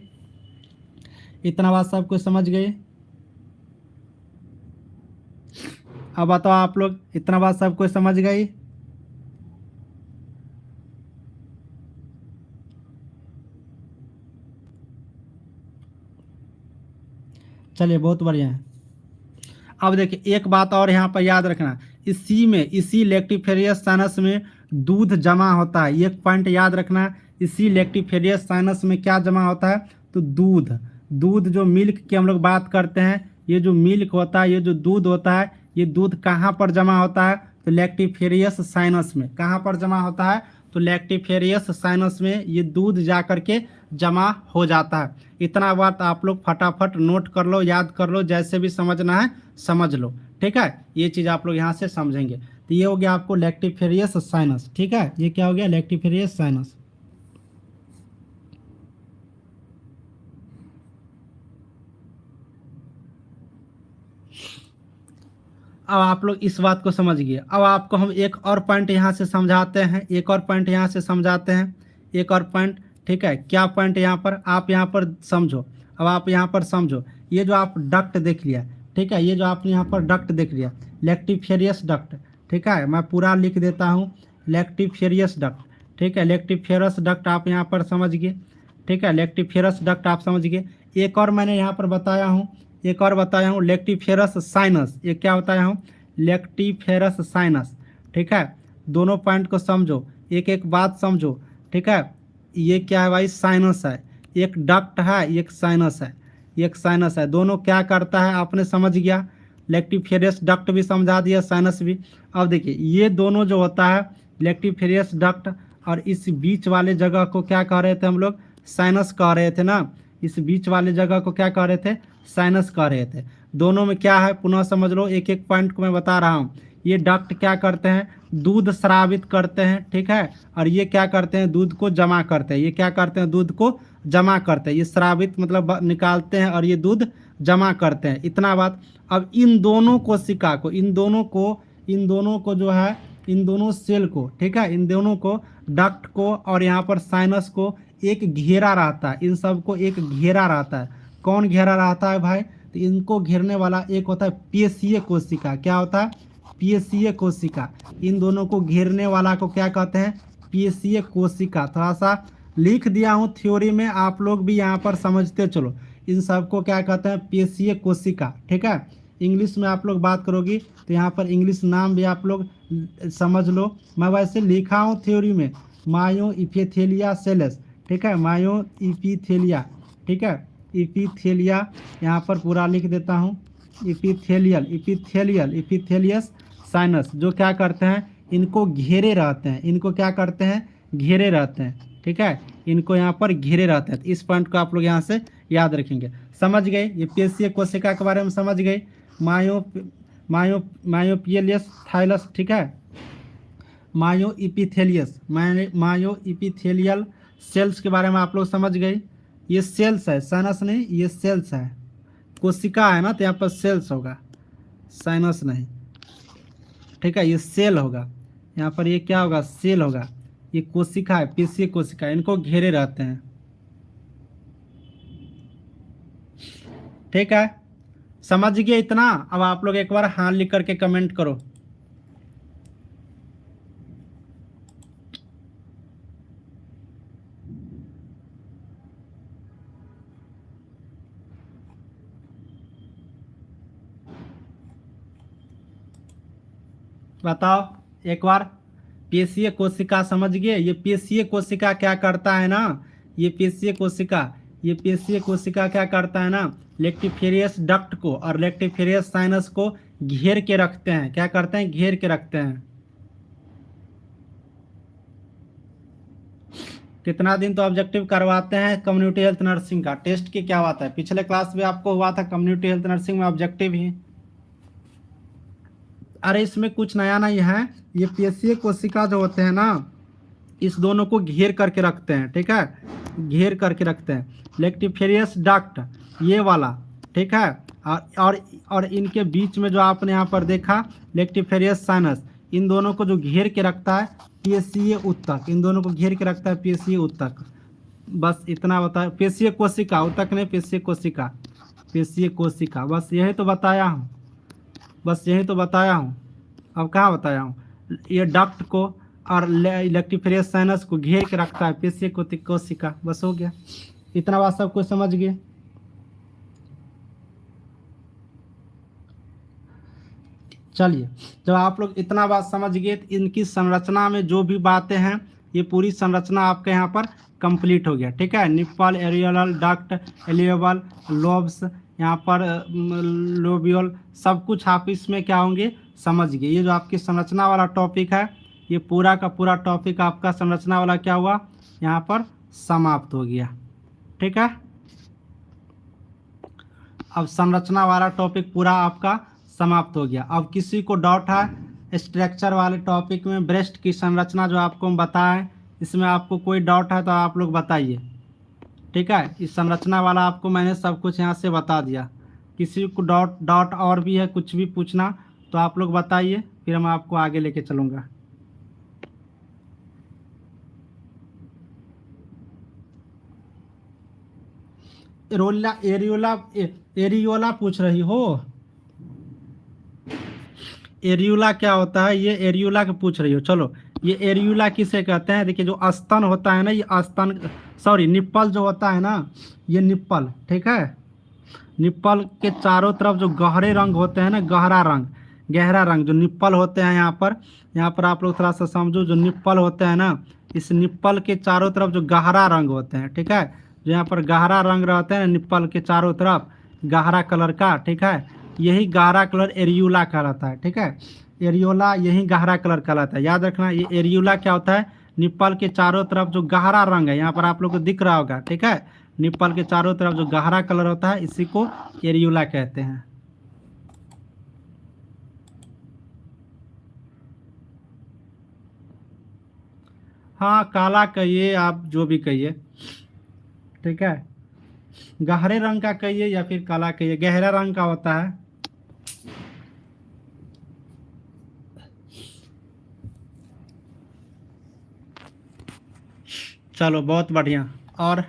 S1: इतना बात सब कोई समझ गई। अब बताओ आप लोग, इतना बात सब कोई समझ गई। चलिए बहुत बढ़िया है। अब देखिए एक बात और यहाँ पर याद रखना, इसी में, इसी लैक्टिफेरियस साइनस में दूध जमा होता है। एक पॉइंट याद रखना, इसी लैक्टिफेरियस साइनस में क्या जमा होता है, तो दूध। दूध जो मिल्क की हम लोग बात करते हैं, ये जो मिल्क होता है, ये जो दूध होता है, ये दूध कहाँ पर जमा होता है, तो लैक्टिफेरियस साइनस में। कहाँ पर जमा होता है, तो लैक्टिफेरियस साइनस में ये दूध जा करके जमा हो जाता है। इतना बात आप लोग फटाफट नोट कर लो, याद कर लो, जैसे भी समझना है समझ लो। ठीक है, ये चीज़ आप लोग यहाँ से समझेंगे। तो ये हो गया आपको लैक्टिफेरियस साइनस। ठीक है, ये क्या हो गया, लैक्टिफेरियस साइनस। अब आप लोग इस बात को समझ गए। अब आपको हम एक और पॉइंट यहाँ से समझाते हैं, एक और पॉइंट यहाँ से समझाते हैं, एक और पॉइंट। ठीक है, क्या पॉइंट यहाँ पर, आप यहाँ पर समझो। अब आप यहाँ पर समझो, ये जो आप डक्ट देख लिया, ठीक है, ये जो आपने यहाँ पर डक्ट देख लिया, लैक्टिफेरियस डक्ट। ठीक है, मैं पूरा लिख देता हूँ, लैक्टिफेरियस डक्ट। ठीक है, लैक्टिफेरस डक्ट आप यहाँ पर समझ गए। ठीक है, लैक्टिफेरस डक्ट आप समझ गए। एक और मैंने यहाँ पर बताया हूँ, एक और बताया हूँ, लैक्टिफेरस साइनस। ये क्या बताया हूँ, लैक्टिफेरस साइनस। ठीक है, दोनों पॉइंट को समझो, एक एक बात समझो। ठीक है, ये क्या है भाई, साइनस है, एक डक्ट है, एक साइनस है, एक साइनस है। दोनों क्या करता है आपने समझ गया, लेक्टिफेरियस डक्ट भी समझा दिया, साइनस भी। अब देखिए ये दोनों जो होता है लेक्टिफेरियस डक्ट और इस बीच वाले जगह को क्या कह रहे थे हम लोग, साइनस कह रहे थे ना। इस बीच वाले जगह को क्या कह रहे थे, साइनस कह रहे थे। दोनों में क्या है पुनः समझ लो, एक एक पॉइंट को मैं बता रहा हूँ। ये डक्ट क्या करते हैं, दूध स्रावित करते हैं, ठीक है। और ये क्या करते हैं, दूध को जमा करते हैं। ये क्या करते हैं, दूध को जमा करते हैं। ये स्रावित मतलब निकालते हैं और ये दूध जमा करते हैं, इतना बात। अब इन दोनों कोशिका को, इन दोनों को जो है, इन दोनों सेल को, ठीक है, इन दोनों को, डक्ट को और यहाँ पर साइनस को एक घेरा रहता है। इन सब को एक घेरा रहता है। कौन घेरा रहता है भाई, तो इनको घेरने वाला एक होता है पेशीय कोशिका। क्या होता है, पेशीय कोशिका। इन दोनों को घेरने वाला को क्या कहते हैं, पेशीय कोशिका। थोड़ा सा लिख दिया हूँ थ्योरी में, आप लोग भी यहाँ पर समझते चलो। इन सब को क्या कहते हैं, पेशीय कोशिका, ठीक है। इंग्लिश में आप लोग बात करोगी तो यहाँ पर इंग्लिश नाम भी आप लोग समझ लो। मैं वैसे लिखा हूँ थ्योरी में, मायो इपिथेलिया सेल्स, ठीक है, मायो इपिथेलिया, ठीक है, इपिथेलिया यहाँ पर पूरा लिख देता हूँ। इपिथेलियस साइनस जो क्या करते हैं, इनको घेरे रहते हैं। इनको क्या करते हैं, घेरे रहते हैं, ठीक है। इनको यहाँ पर घेरे रहते हैं। इस पॉइंट को आप लोग यहाँ से याद रखेंगे। समझ गए, ये पेशीय कोशिका के बारे में समझ गए। मायोपियलियस थाइलस, ठीक है, मायो इपिथेलियल सेल्स के बारे में आप लोग समझ गए। ये सेल्स है, साइनस नहीं, ये सेल्स है। कोशिका है ना तो यहाँ पर सेल्स होगा, साइनस नहीं, ठीक है। ये सेल होगा, यहाँ पर ये क्या होगा, सेल होगा। ये कोशिका है, पेशीय कोशिका, इनको घेरे रहते हैं, ठीक है। समझ गए इतना। अब आप लोग एक बार हाँ लिख करके कमेंट करो। बताओ एक बार, पेशीय कोशिका समझ गए। ये पेशीय कोशिका क्या करता है ना, ये पेशीय कोशिका क्या करता है ना, लेक्टिफेरियस डक्ट को और लेक्टिफेरियस साइनस को घेर के रखते हैं। क्या करते हैं, घेर के रखते हैं। कितना दिन तो ऑब्जेक्टिव करवाते हैं कम्युनिटी हेल्थ नर्सिंग का। टेस्ट की क्या बात है, पिछले क्लास में आपको हुआ था कम्युनिटी हेल्थ नर्सिंग में ऑब्जेक्टिव ही। अरे इसमें कुछ नया नहीं है। ये पेशीय कोशिका जो होते हैं ना, इस दोनों को घेर करके रखते हैं, ठीक है, घेर करके रखते हैं। लेक्टिफेरियस डक्ट ये वाला, ठीक है, और इनके बीच में जो आपने यहाँ पर देखा लेक्टिफेरियस साइनस, इन दोनों को जो घेर के रखता है पेशीय उत्तक। इन दोनों को घेर के रखता है पेशीय उत्तक। बस इतना बताया। पेशीय कोशिका, उत्तक नहीं, पेशीय कोशिका, पेशीय कोशिका, बस यही तो बताया हूँ, बस यही तो बताया हूँ। अब कहाँ बताया हूँ, ये डक्ट को और लेक्टिफेरियस साइनस को घेर के रखता है पेशीय कोशिका। बस हो गया, इतना बात सब कुछ समझ गए। चलिए, जब आप लोग इतना बात समझ गए तो इनकी संरचना में जो भी बातें हैं, ये पूरी संरचना आपके यहाँ पर कंप्लीट हो गया, ठीक है। निप्पल, एरियोल, डक्ट, एलियोबल, लोब्स, यहाँ पर लोब्यूल, सब कुछ आप इसमें क्या होंगे, समझ गए। ये जो आपकी संरचना वाला टॉपिक है, ये पूरा का पूरा टॉपिक आपका संरचना वाला क्या हुआ, यहाँ पर समाप्त हो गया, ठीक है। अब संरचना वाला टॉपिक पूरा आपका समाप्त हो गया। अब किसी को डाउट है स्ट्रक्चर वाले टॉपिक में, ब्रेस्ट की संरचना जो आपको हम बताएं, इसमें आपको कोई डाउट है तो आप लोग बताइए, ठीक है। इस संरचना वाला आपको मैंने सब कुछ यहाँ से बता दिया। किसी को डाउट और भी है, कुछ भी पूछना तो आप लोग बताइए, फिर मैं आपको आगे लेके चलूँगा। एरियोला पूछ रही हो, एरियोला क्या होता है, ये एरियोला के पूछ रही हो। चलो, ये एरियोला किसे कहते हैं, देखिए जो स्तन होता है ना, ये स्तन, सॉरी निप्पल जो होता है ना, ये निप्पल, ठीक है। निप्पल के चारों तरफ जो गहरे रंग होते हैं ना, गहरा रंग जो निप्पल होते हैं, यहाँ पर आप लोग थोड़ा सा समझो। जो निप्पल होते हैं ना, इस निप्पल के चारों तरफ जो गहरा रंग होते हैं, ठीक है, जो यहाँ पर गहरा रंग रहते हैं निप्पल के चारों तरफ, गहरा कलर का, ठीक है, यही गहरा कलर एरियोला कहलाता है। ठीक है, एरियोला यही गहरा कलर कहलाता है। याद रखना, ये एरियोला क्या होता है, निप्पल के चारों तरफ जो गहरा रंग है, यहाँ पर आप लोग को दिख रहा होगा। ठीक है, निप्पल के चारों तरफ जो गहरा कलर होता है इसी को एरियोला कहते हैं। हाँ, काला कहिए, आप जो भी कहिए। ठीक है, गहरे रंग का कहिए या फिर काला कहिए, गहरा रंग का होता है। चलो बहुत बढ़िया। और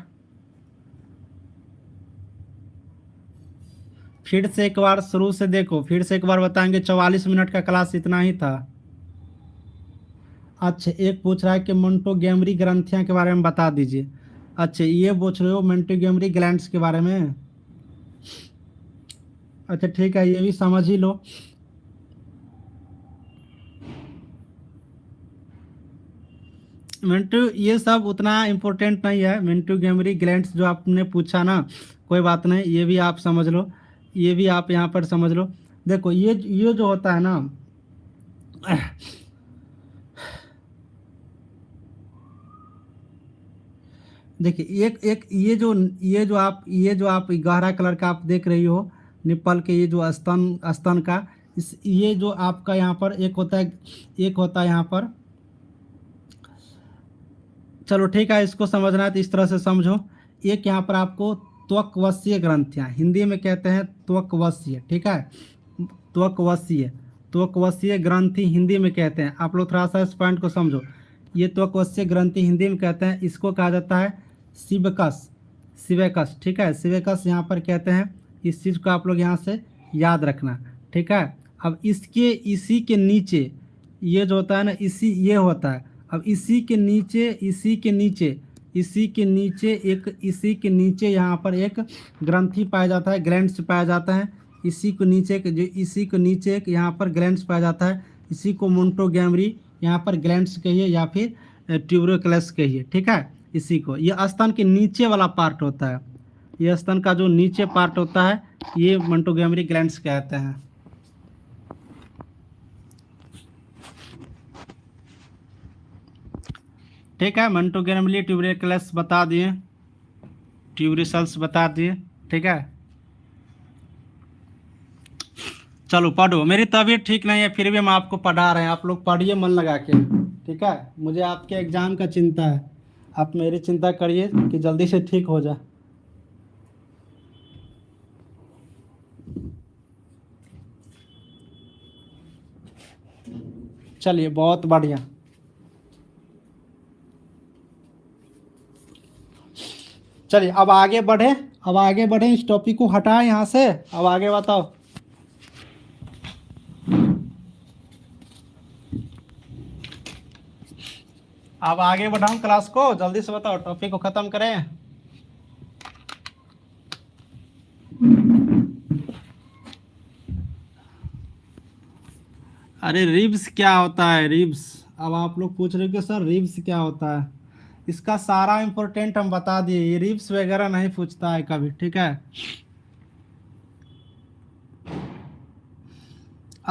S1: फिर से एक बार शुरू से देखो, फिर से एक बार बताएंगे। 44 मिनट का क्लास इतना ही था। अच्छा, एक पूछ रहा है कि मोंटोगेमरी ग्रंथियां के बारे में बता दीजिए। अच्छा, ये पूछ रहे हो मोंटोगेमरी ग्लैंड्स के बारे में। अच्छा ठीक है, ये भी समझ ही लो। मिंटू, ये सब उतना इम्पोर्टेंट नहीं है। मोंटोगेमरी ग्लैंड्स जो आपने पूछा ना, कोई बात नहीं, ये भी आप समझ लो, ये भी आप यहाँ पर समझ लो। देखो, ये जो होता है ना, देखिए, एक एक ये जो आप गहरा कलर का आप देख रही हो, निप्पल के ये जो स्तन स्तन का, इस ये जो आपका यहाँ पर एक होता है यहाँ पर। चलो ठीक है, इसको समझना है तो इस तरह से समझो। एक यहाँ पर आपको त्वकवशीय ग्रंथियाँ, हिंदी में कहते हैं त्वकवशीय। ठीक है, त्वकवशीय त्वकवशीय ग्रंथि हिंदी में कहते हैं। आप लोग थोड़ा सा इस पॉइंट को समझो। ये त्वकवशीय ग्रंथि हिंदी में कहते हैं, इसको कहा जाता है शिवकस, शिवेकस। ठीक है, शिवेकस यहाँ पर कहते हैं। इस चीज़ को आप लोग यहाँ से याद रखना। ठीक है, अब इसी के नीचे ये जो होता है ना, ये होता है। अब इसी के नीचे यहाँ पर एक ग्रंथि पाया जाता है, ग्लैंड्स पाया जाता है। इसी को नीचे एक यहाँ पर ग्लैंड्स पाया जाता है। इसी को मोंटोगेमरी यहाँ पर ग्लैंड्स कहिए या फिर ट्यूबरकुलस कहिए। ठीक है, इसी को, ये स्तन के नीचे वाला पार्ट होता है। ये स्तन का जो नीचे पार्ट होता है, ये मोंटोगेमरी ग्लैंड्स कहते हैं। ठीक है, मोंटोगेमरी ट्यूबरकुलस बता दिए, ट्यूबरसेल्स बता दिए। ठीक है, चलो पढ़ो। मेरी तबीयत ठीक नहीं है, फिर भी हम आपको पढ़ा रहे हैं, आप लोग पढ़िए मन लगा के। ठीक है, मुझे आपके एग्ज़ाम का चिंता है, आप मेरी चिंता करिए कि जल्दी से ठीक हो जाए। चलिए बहुत बढ़िया। चलिए अब आगे बढ़े, इस टॉपिक को हटाएं यहाँ से। अब आगे बताओ। अब आगे बढ़ाऊं क्लास को, जल्दी से बताओ, टॉपिक को खत्म करें। अरे रिब्स क्या होता है, रिब्स? अब आप लोग पूछ रहे हो कि सर रिब्स क्या होता है। इसका सारा इम्पोर्टेंट हम बता दिए, ये रिब्स वगैरह नहीं पूछता है कभी। ठीक है,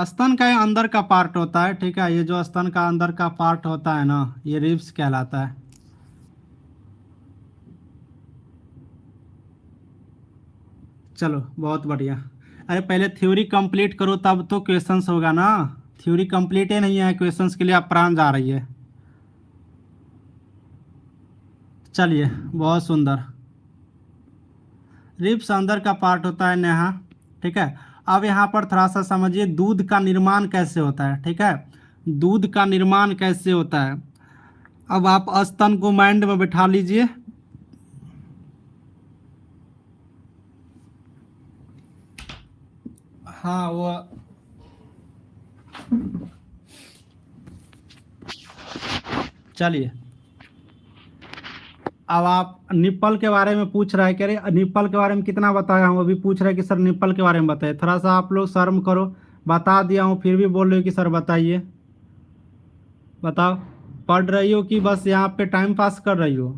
S1: स्तन का ये अंदर का पार्ट होता है। ठीक है, ये जो स्तन का अंदर का पार्ट होता है ना, ये रिब्स कहलाता है। चलो बहुत बढ़िया। अरे पहले थ्योरी कंप्लीट करो, तब तो क्वेश्चंस होगा ना। थ्योरी कंप्लीट ही नहीं है, क्वेश्चंस के लिए आप प्राण जा रही है। चलिए बहुत सुंदर। रिब्स अंदर का पार्ट होता है नेहा। ठीक है, अब यहाँ पर थोड़ा सा समझिए, दूध का निर्माण कैसे होता है। ठीक है, दूध का निर्माण कैसे होता है। अब आप स्तन को माइंड में बैठा लीजिए। हाँ वो, चलिए अब आप निप्पल के बारे में पूछ रहा है, कह रहे निप्पल के बारे में कितना बताया हूँ, अभी पूछ रहे कि सर निप्पल के बारे में बताइए। थोड़ा सा आप लोग शर्म करो, बता दिया हूँ फिर भी बोल रहे हो कि सर बताइए। बताओ, पढ़ रही हो कि बस यहाँ पे टाइम पास कर रही हो?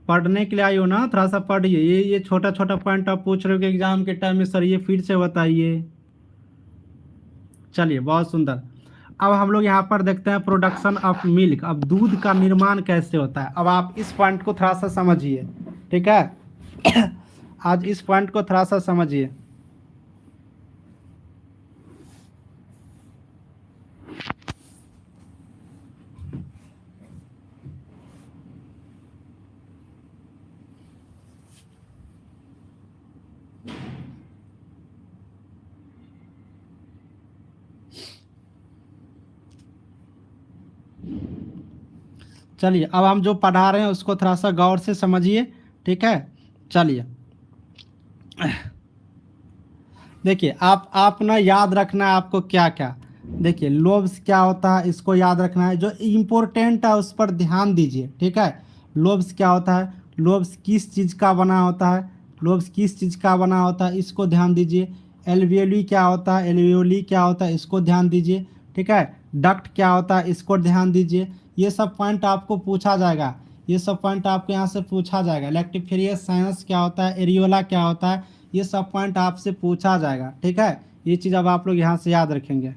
S1: पढ़ने के लिए आई हो ना, थोड़ा सा पढ़िए। ये छोटा छोटा पॉइंट आप पूछ रहे हो कि एग्जाम के टाइम में, सर ये फिर से बताइए। चलिए, बहुत सुंदर। अब हम लोग यहाँ पर देखते हैं प्रोडक्शन ऑफ मिल्क। अब दूध का निर्माण कैसे होता है, अब आप इस पॉइंट को थोड़ा सा समझिए, ठीक है। आज इस पॉइंट को थोड़ा सा समझिए। चलिए, अब हम जो पढ़ा रहे हैं उसको थोड़ा सा गौर से समझिए, ठीक है। चलिए, देखिए, आप ना याद रखना है आपको क्या क्या। देखिए, लोब्स क्या होता है इसको याद रखना है, जो इम्पोर्टेंट है उस पर ध्यान दीजिए, ठीक है। लोब्स क्या होता है, लोब्स किस चीज़ का बना होता है, लोब्स किस चीज़ का बना होता है इसको ध्यान दीजिए। एल्वियोली क्या होता है, एल्वियोली क्या होता है इसको ध्यान दीजिए, ठीक है। डक्ट क्या होता है इसको ध्यान दीजिए। ये सब पॉइंट आपको पूछा जाएगा, ये सब पॉइंट आपको यहाँ से पूछा जाएगा। लैक्टिफेरियस साइनस क्या होता है, एरियोला क्या होता है, ये सब पॉइंट आपसे पूछा जाएगा, ठीक है। ये चीज़ अब आप लोग यहाँ से याद रखेंगे।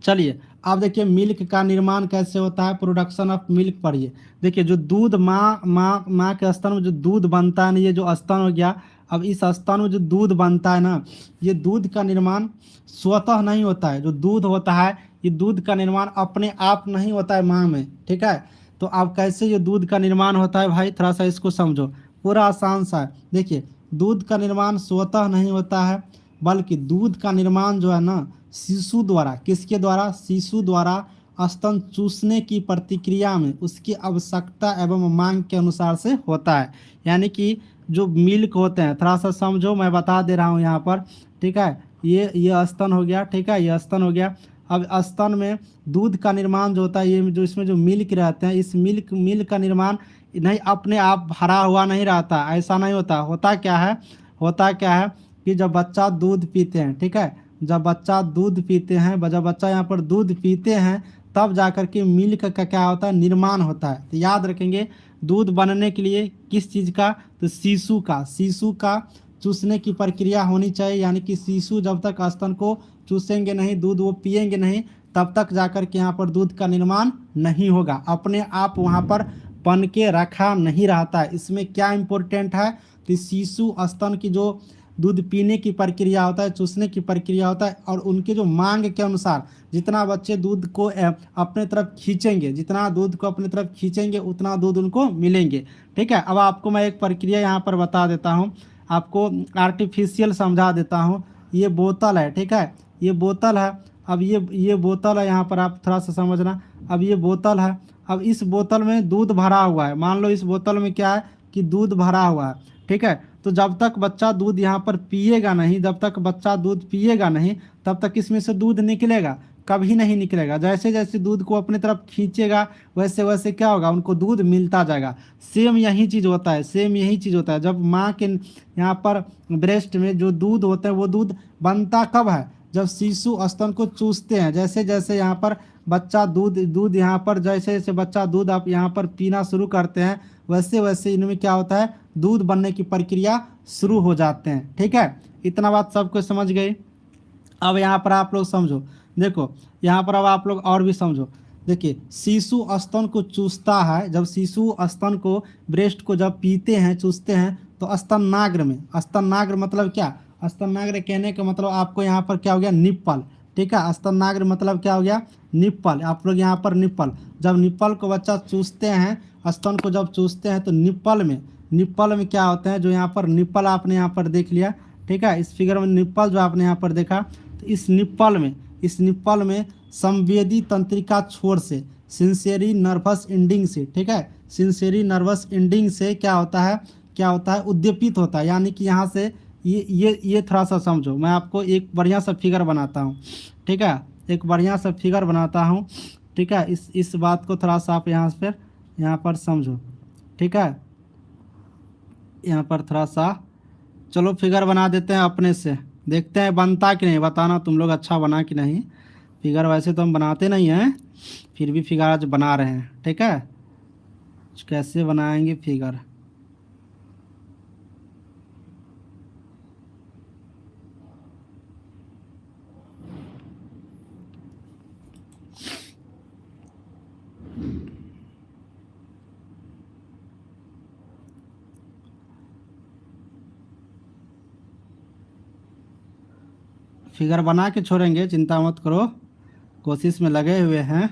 S1: चलिए, अब देखिए मिल्क का निर्माण कैसे होता है, प्रोडक्शन ऑफ मिल्क पढ़िए। देखिए, जो दूध माँ के स्तन में जो दूध बनता है ना, ये जो स्तन हो गया, अब इस स्तन में जो दूध बनता है ना, ये दूध का निर्माण स्वतः नहीं होता है। जो दूध होता है, ये दूध का निर्माण अपने आप नहीं होता है माँ में, ठीक है। तो अब कैसे ये दूध का निर्माण होता है भाई, थोड़ा सा इसको समझो, पूरा आसान सा है। देखिए, दूध का निर्माण स्वतः नहीं होता है, बल्कि दूध का निर्माण जो है ना, शिशु द्वारा, किसके द्वारा, शिशु द्वारा स्तन चूसने की प्रतिक्रिया में उसकी आवश्यकता एवं मांग के अनुसार से होता है। यानी कि जो मिल्क होते हैं, थोड़ा सा समझो, मैं बता दे रहा हूँ यहाँ पर, ठीक है। ये स्तन हो गया, ठीक है, ये स्तन हो गया। अब स्तन में दूध का निर्माण जो होता है, ये जो इसमें जो मिल्क रहते हैं, इस मिल्क का निर्माण नहीं अपने आप भरा हुआ नहीं रहता, ऐसा नहीं होता। होता क्या है, होता क्या है कि जब बच्चा दूध पीते हैं, ठीक है, जब बच्चा दूध पीते हैं, जब बच्चा यहाँ पर दूध पीते हैं, तब जाकर के मिल्क का क्या होता है, निर्माण होता है। तो याद रखेंगे, दूध बनने के लिए किस चीज़ का, तो शिशु का चूसने की प्रक्रिया होनी चाहिए। यानी कि शिशु जब तक स्तन को चूसेंगे नहीं, दूध वो पिएंगे नहीं, तब तक जाकर के यहाँ पर दूध का निर्माण नहीं होगा। अपने आप वहाँ पर बन के रखा नहीं रहता है। इसमें क्या इम्पोर्टेंट है कि शिशु स्तन की जो दूध पीने की प्रक्रिया होता है, चूसने की प्रक्रिया होता है, और उनके जो मांग के अनुसार जितना बच्चे दूध को अपने तरफ खींचेंगे, जितना दूध को अपने तरफ खींचेंगे उतना दूध उनको मिलेंगे, ठीक है। अब आपको मैं एक प्रक्रिया यहाँ पर बता देता हूँ, आपको आर्टिफिशियल समझा देता हूँ। ये बोतल है, ठीक है, ये बोतल है। अब ये बोतल है, यहाँ पर आप थोड़ा सा समझना। अब ये बोतल है, अब इस बोतल में दूध भरा हुआ है। मान लो इस बोतल में क्या है कि दूध भरा हुआ है, ठीक है। तो जब तक बच्चा दूध यहाँ पर पिएगा नहीं, जब तक बच्चा दूध पिएगा नहीं, तब तक इसमें से दूध निकलेगा, कभी नहीं निकलेगा। जैसे जैसे दूध को अपने तरफ खींचेगा, वैसे वैसे क्या होगा, उनको दूध मिलता जाएगा। सेम यही चीज़ होता है, सेम यही चीज़ होता है। जब माँ के यहाँ पर ब्रेस्ट में जो दूध होता है, वो दूध बनता कब है, जब शिशु स्तन को चूसते हैं। जैसे जैसे यहाँ पर बच्चा दूध यहाँ पर जैसे जैसे बच्चा दूध आप यहाँ पर पीना शुरू करते हैं, वैसे वैसे इनमें क्या होता है, दूध बनने की प्रक्रिया शुरू हो जाते हैं, ठीक है। इतना बात सबको समझ गई। अब यहाँ पर आप लोग समझो, देखो यहाँ पर अब आप लोग और भी समझो। देखिए, शिशु स्तन को चूसता है, जब शिशु स्तन को ब्रेस्ट को जब पीते हैं, चूसते हैं, तो स्तनाग्र में, स्तनाग्र मतलब क्या, स्तनाग्र कहने का मतलब आपको यहाँ पर क्या हो गया, निप्पल, ठीक है। स्तनाग्र मतलब क्या हो गया, निप्पल। आप लोग यहाँ पर निप्पल, जब निप्पल को बच्चा चूसते हैं, स्तन को जब चूसते हैं, तो निप्पल में क्या होते हैं, जो यहाँ पर निप्पल आपने यहाँ पर देख लिया, ठीक है। इस फिगर में निप्पल जो आपने यहाँ पर देखा, तो इस निप्पल में संवेदी तंत्रिका छोर से, सेंसरी नर्वस एंडिंग से, ठीक है, सेंसरी नर्वस एंडिंग से क्या होता है, उद्दीपित होता है। यानी कि यहाँ से ये थोड़ा सा समझो, मैं आपको एक बढ़िया सा फिगर बनाता हूँ, ठीक है, एक बढ़िया सा फिगर बनाता हूँ, ठीक है। इस बात को थोड़ा सा आप यहाँ पर समझो, ठीक है। यहाँ पर थोड़ा सा चलो फिगर बना देते हैं अपने से, देखते हैं बनता कि नहीं, बताना तुम लोग अच्छा बना कि नहीं। फिगर वैसे तो हम बनाते नहीं हैं, फिर भी फिगर आज बना रहे हैं, ठीक है। कैसे बनाएंगे फिगर। फिगर बना के छोड़ेंगे, चिंता मत करो, कोशिश में लगे हुए हैं।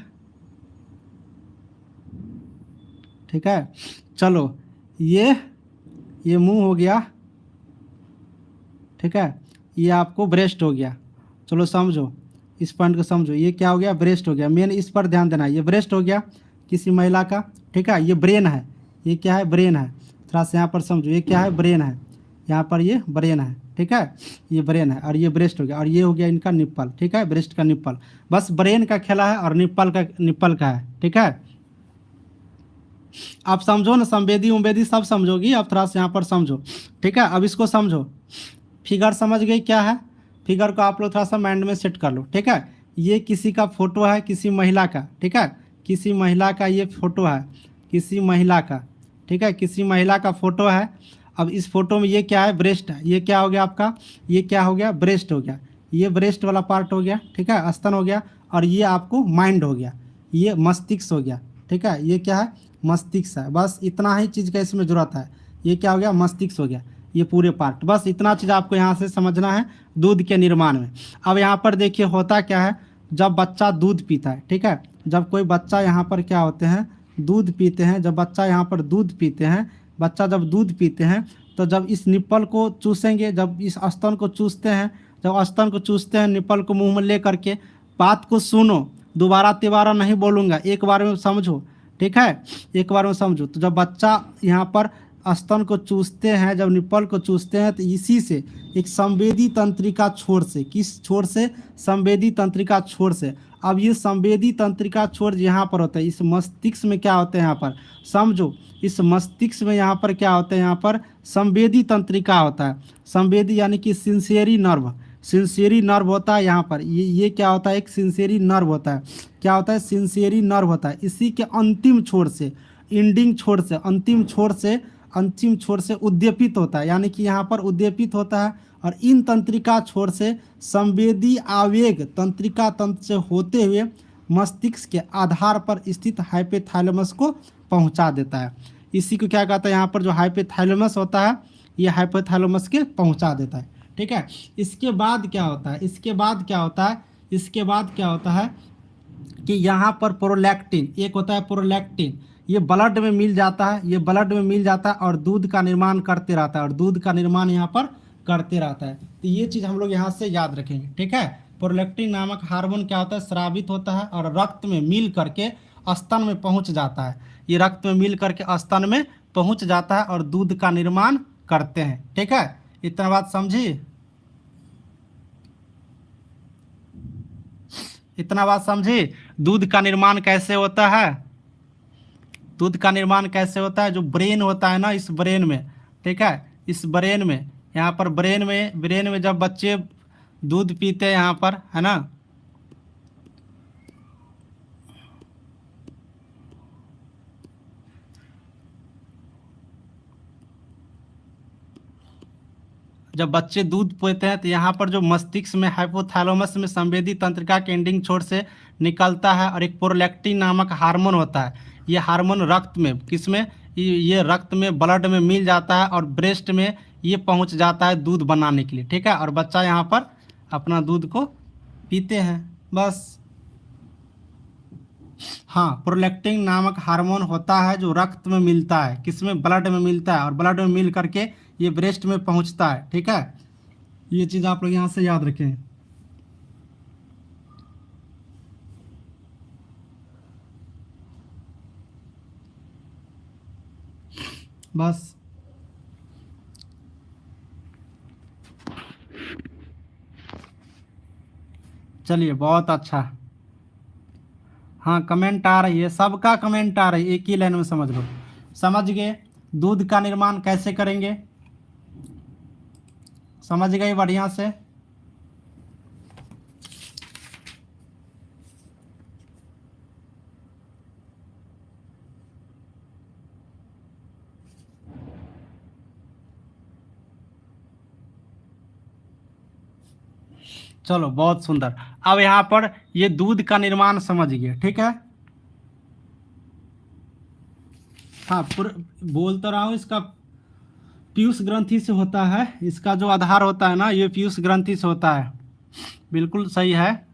S1: ठीक है, चलो ये मुंह हो गया। ठीक है, ये आपको ब्रेस्ट हो गया। चलो समझो, इस पॉइंट को समझो, ये क्या हो गया, ब्रेस्ट हो गया। मेन इस पर ध्यान देना, ये ब्रेस्ट हो गया किसी महिला का। ठीक है, ये ब्रेन है, ये क्या है, ब्रेन है। थोड़ा सा यहाँ पर समझो, ये क्या है, ब्रेन है। यहाँ पर ये ब्रेन है। ठीक है, ये ब्रेन है और ये ब्रेस्ट हो गया, और ये हो गया इनका निप्पल। ठीक है, ब्रेस्ट का निप्पल। बस ब्रेन का खेला है और निप्पल का है। ठीक है, आप समझो ना, संवेदी उम्वेदी सब समझोगी, अब थोड़ा सा यहाँ पर समझो। ठीक है, अब इसको समझो। फिगर समझ गई क्या है। फिगर को आप लोग थोड़ा सा माइंड में सेट कर लो। ठीक है, ये किसी का फोटो है, किसी महिला का। ठीक है, किसी महिला का ये फोटो है, किसी महिला का। ठीक है, किसी महिला का फोटो है। अब इस फोटो में ये क्या है, ब्रेस्ट है। ये क्या हो गया आपका, ये क्या हो गया, ब्रेस्ट हो गया। ये ब्रेस्ट वाला पार्ट हो गया। ठीक है, स्तन हो गया। और ये आपको माइंड हो गया, ये मस्तिष्क हो गया। ठीक है, ये क्या है, मस्तिष्क है। बस इतना ही चीज़ का इसमें जरूरत है। ये क्या हो गया, मस्तिष्क हो गया, ये पूरे पार्ट। बस इतना चीज़ आपको यहाँ से समझना है दूध के निर्माण में। अब यहाँ पर देखिए होता क्या है, जब बच्चा दूध पीता है। ठीक है, जब कोई बच्चा यहाँ पर क्या होते हैं, दूध पीते हैं। जब बच्चा यहाँ पर दूध पीते हैं, बच्चा जब दूध पीते हैं, तो जब इस निप्पल को चूसेंगे, जब इस स्तन को चूसते हैं, जब स्तन को चूसते हैं, निप्पल को मुंह में ले करके, बात को सुनो, दोबारा तिबारा नहीं बोलूँगा, एक बार में समझो। ठीक है, एक बार में समझो। तो जब बच्चा यहाँ पर स्तन को चूसते हैं, जब निप्पल को चूसते हैं, तो इसी से एक संवेदी तंत्रिका छोर से, किस छोर से, संवेदी तंत्रिका छोर से। अब ये संवेदी तंत्रिका छोर यहाँ पर होता है, इस मस्तिष्क में क्या होता है, यहाँ पर समझो, इस मस्तिष्क में यहाँ पर क्या होता है, यहाँ पर संवेदी तंत्रिका होता है। संवेदी यानी कि सिंसेरी नर्व, सिंसेरी नर्व होता है यहाँ पर। ये क्या होता है, एक सिंसेरी नर्व होता है। क्या होता है, सिंसेरी नर्व होता है। इसी के अंतिम छोर से, इंडिंग छोर से, अंतिम छोर से उद्दीपित होता है, यानी कि यहाँ पर उद्दीपित होता है। और इन तंत्रिका छोर से संवेदी आवेग तंत्रिका तंत्र से होते हुए मस्तिष्क के आधार पर स्थित हाइपोथैलेमस को पहुंचा देता है। इसी को क्या कहता है, यहाँ पर जो हाइपोथैलेमस होता है, ये हाइपोथैलेमस के पहुंचा देता है। ठीक है, इसके बाद क्या होता है, इसके बाद क्या होता है, इसके बाद क्या होता है कि यहाँ पर प्रोलैक्टिन, एक होता है प्रोलैक्टिन, ये ब्लड में मिल जाता है, ये ब्लड में मिल जाता है और दूध का निर्माण करते रहता है, और दूध का निर्माण यहाँ पर करते रहता है। तो ये चीज़ हम लोग यहाँ से याद रखेंगे। ठीक है, प्रोलैक्टिन नामक हार्मोन क्या होता है, स्रावित होता है और रक्त में मिल करके स्तन में पहुँच जाता है। ये रक्त में मिल करके स्तन में पहुँच जाता है और दूध का निर्माण करते हैं। ठीक है, इतना बात समझी, इतना बात समझी। दूध का निर्माण कैसे होता है, दूध का निर्माण कैसे होता है, जो ब्रेन होता है ना, इस ब्रेन में। ठीक है, इस ब्रेन में, यहाँ पर ब्रेन में जब बच्चे दूध पीते हैं यहाँ पर, है ना, जब बच्चे दूध पीते हैं तो यहाँ पर जो मस्तिष्क में हाइपोथैलेमस में संवेदी तंत्रिका के एंडिंग छोर से निकलता है और एक प्रोलैक्टिन नामक हार्मोन होता है। ये हार्मोन रक्त में, किसमें, ये रक्त में, ब्लड में मिल जाता है और ब्रेस्ट में ये पहुँच जाता है दूध बनाने के लिए। ठीक है, और बच्चा यहाँ पर अपना दूध को पीते हैं। बस, हाँ, प्रोलैक्टिन नामक हार्मोन होता है जो रक्त में मिलता है, किसमें, ब्लड में मिलता है, और ब्लड में मिल करके ये ब्रेस्ट में पहुंचता है। ठीक है, ये चीज़ आप लोग यहाँ से याद रखें। बस, चलिए, बहुत अच्छा। हाँ, कमेंट आ रही है, सबका कमेंट आ रही है, एक ही लाइन में समझ लो। समझ गए, दूध का निर्माण कैसे करेंगे, समझ गए बढ़िया से। चलो बहुत सुंदर। अब यहाँ पर ये दूध का निर्माण समझ गए, ठीक है। हाँ, बोल तो रहा हूँ, इसका पीयूष ग्रंथि से होता है, इसका जो आधार होता है ना, ये पीयूष ग्रंथि से होता है। बिल्कुल सही है।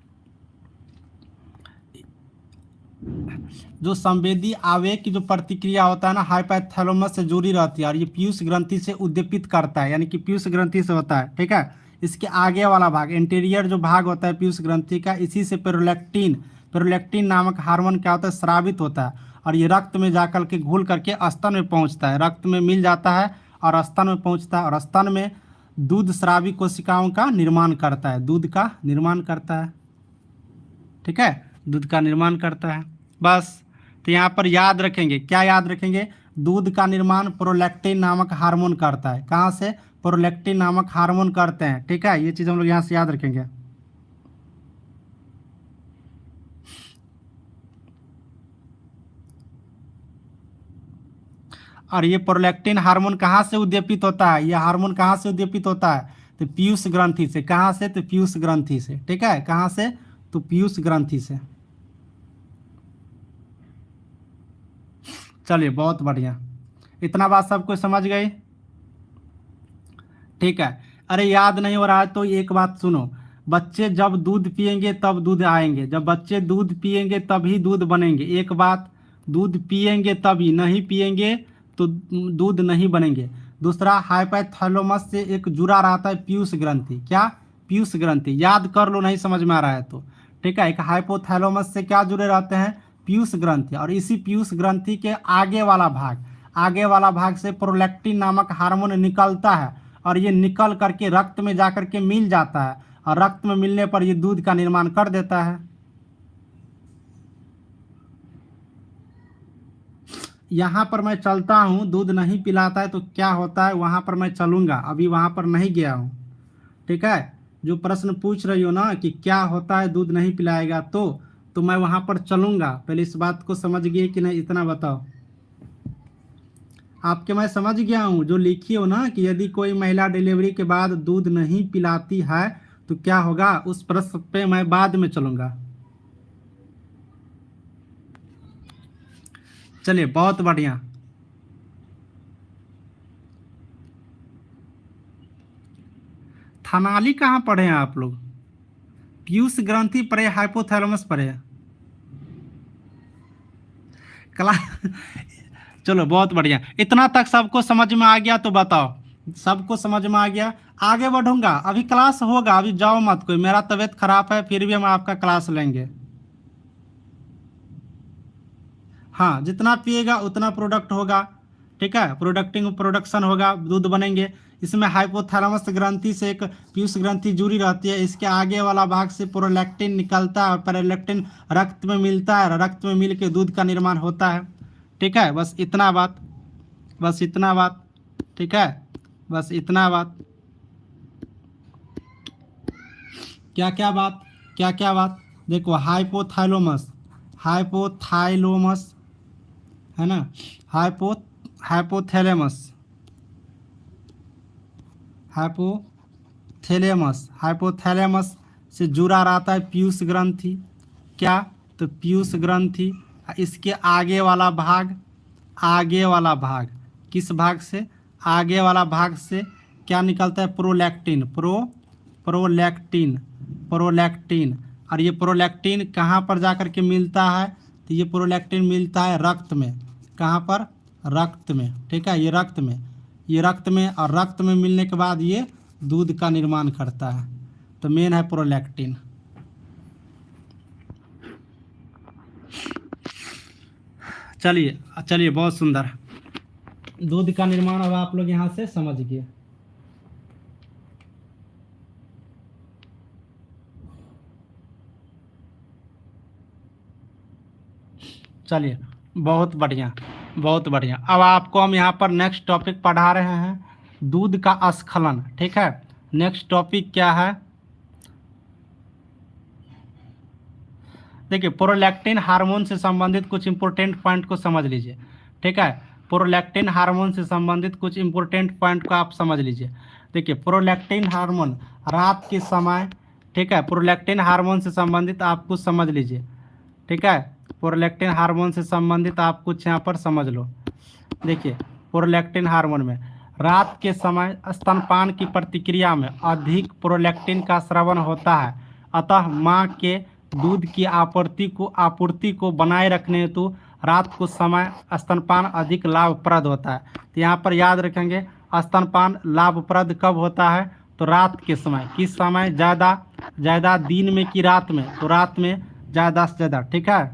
S1: जो संवेदी आवेग की जो प्रतिक्रिया होता है ना, हाइपोथैलेमस से जुड़ी रहती है और ये पीयूष ग्रंथि से उद्दीपित करता है, यानी कि पीयूष ग्रंथि से होता है, ठीक है। इसके आगे वाला भाग, इंटीरियर जो भाग होता है पीयूष ग्रंथि का, इसी से प्रोलैक्टिन प्रोलैक्टिन नामक हार्मोन क्या होता है, स्रावित होता है और ये रक्त में जाकर के घुल करके स्तन में पहुंचता है, रक्त में मिल जाता है और स्तन में पहुंचता है और स्तन में दूध स्रावी कोशिकाओं का निर्माण करता है, दूध का निर्माण करता है, ठीक है, दूध का निर्माण करता है। बस, तो यहाँ पर याद रखेंगे, क्या याद रखेंगे, दूध का निर्माण प्रोलैक्टिन नामक हार्मोन करता है। कहाँ से, प्रोलैक्टिन नामक हार्मोन करते हैं, ठीक है। ये चीज़ हम लोग यहाँ से याद रखेंगे। और ये प्रोलैक्टिन हार्मोन कहाँ से उद्दीपित होता है, ये हार्मोन कहाँ से उद्दीपित होता है, तो पीयूष ग्रंथि से। कहाँ से, तो पीयूष ग्रंथि से, ठीक है। कहाँ से, तो पीयूष ग्रंथि से। चलिए बहुत बढ़िया, इतना बात सबको समझ गई, ठीक है। अरे याद नहीं हो रहा है तो एक बात सुनो, बच्चे जब दूध पिएंगे तब दूध आएंगे, जब बच्चे दूध पिएंगे तभी दूध बनेंगे। एक बात, दूध पिएंगे तभी, नहीं पिएंगे तो दूध नहीं बनेंगे। दूसरा, हाइपोथैलेमस से एक जुड़ा रहता है पीयूष ग्रंथि, क्या, पीयूष ग्रंथि, याद कर लो नहीं समझ में आ रहा है तो, ठीक है। एक हाइपोथैलेमस से क्या जुड़े रहते हैं, पीयूष ग्रंथि, और इसी पीयूष ग्रंथि के आगे वाला भाग, आगे वाला भाग से प्रोलैक्टिन नामक हार्मोन निकलता है और ये निकल करके रक्त में जाकर के मिल जाता है और रक्त में मिलने पर ये दूध का निर्माण कर देता है। यहाँ पर मैं चलता हूँ, दूध नहीं पिलाता है तो क्या होता है, वहाँ पर मैं चलूँगा, अभी वहाँ पर नहीं गया हूँ, ठीक है। जो प्रश्न पूछ रही हो ना कि क्या होता है दूध नहीं पिलाएगा तो मैं वहाँ पर चलूँगा। पहले इस बात को समझ गए कि नहीं, इतना बताओ। आपके मैं समझ गया हूँ, जो लिखी हो ना कि यदि कोई महिला डिलीवरी के बाद दूध नहीं पिलाती है तो क्या होगा, उस प्रश्न पे मैं बाद में चलूँगा। चलिए बहुत बढ़िया। थनाली कहाँ पढ़े हैं आप लोग, पीयूष ग्रंथि पढ़े, हाइपोथैलेमस पढ़े क्लास चलो बहुत बढ़िया, इतना तक सबको समझ में आ गया तो बताओ, सबको समझ में आ गया। आगे बढ़ूंगा, अभी क्लास होगा, अभी जाओ मत कोई, मेरा तबीयत खराब है फिर भी हम आपका क्लास लेंगे। हाँ, जितना पिएगा उतना प्रोडक्ट होगा, ठीक है, प्रोडक्शन होगा, दूध बनेंगे। इसमें हाइपोथैलेमस ग्रंथि से एक पीयूष ग्रंथि जुड़ी रहती है, इसके आगे वाला भाग से प्रोलैक्टिन निकलता है और प्रोलैक्टिन रक्त में मिलता है, रक्त में मिल के दूध का निर्माण होता है, ठीक है। बस इतना बात, बस इतना बात, ठीक है, बस इतना बात। क्या क्या बात, क्या क्या बात, देखो हाइपोथैलेमस, हाइपोथैलेमस है ना, हाइपोथैलेमस, हाइपोथैलेमस, हाइपोथैलेमस से जुड़ा रहता है पीयूष ग्रंथि, क्या, तो पीयूष ग्रंथि। इसके आगे वाला भाग, आगे वाला भाग किस भाग से, आगे वाला भाग से क्या निकलता है, प्रोलैक्टिन, प्रोलैक्टिन, प्रोलैक्टिन। और ये प्रोलैक्टिन कहाँ पर जाकर के मिलता है, तो ये प्रोलैक्टिन मिलता है रक्त में, कहाँ पर, रक्त में, ठीक है, ये रक्त में, ये रक्त में, और रक्त में मिलने के बाद ये दूध का निर्माण करता है, तो मेन है प्रोलैक्टिन। चलिए चलिए बहुत सुंदर, दूध का निर्माण अब आप लोग यहाँ से समझ गए। चलिए बहुत बढ़िया, बहुत बढ़िया। अब आपको हम यहाँ पर नेक्स्ट टॉपिक पढ़ा रहे हैं, दूध का स्खलन, ठीक है। नेक्स्ट टॉपिक क्या है, देखिए प्रोलैक्टिन हार्मोन से संबंधित कुछ इंपॉर्टेंट पॉइंट को समझ लीजिए, ठीक है। प्रोलैक्टिन हार्मोन से संबंधित कुछ इंपॉर्टेंट पॉइंट को आप समझ लीजिए। देखिए प्रोलैक्टिन हार्मोन रात के समय, ठीक है, प्रोलैक्टिन हार्मोन से संबंधित आप कुछ समझ लीजिए। ठीक है, प्रोलैक्टिन हार्मोन से संबंधित आप कुछ यहाँ पर समझ लो। देखिए, प्रोलैक्टिन हार्मोन में रात के समय स्तनपान की प्रतिक्रिया में अधिक प्रोलैक्टिन का स्रावन होता है, अतः मां के दूध की आपूर्ति को बनाए रखने हेतु रात को समय स्तनपान अधिक लाभप्रद होता है। तो यहाँ पर याद रखेंगे, स्तनपान लाभप्रद कब होता है? तो रात के समय। किस समय? ज़्यादा दिन में कि रात में? तो रात में ज़्यादा से ज़्यादा। ठीक है,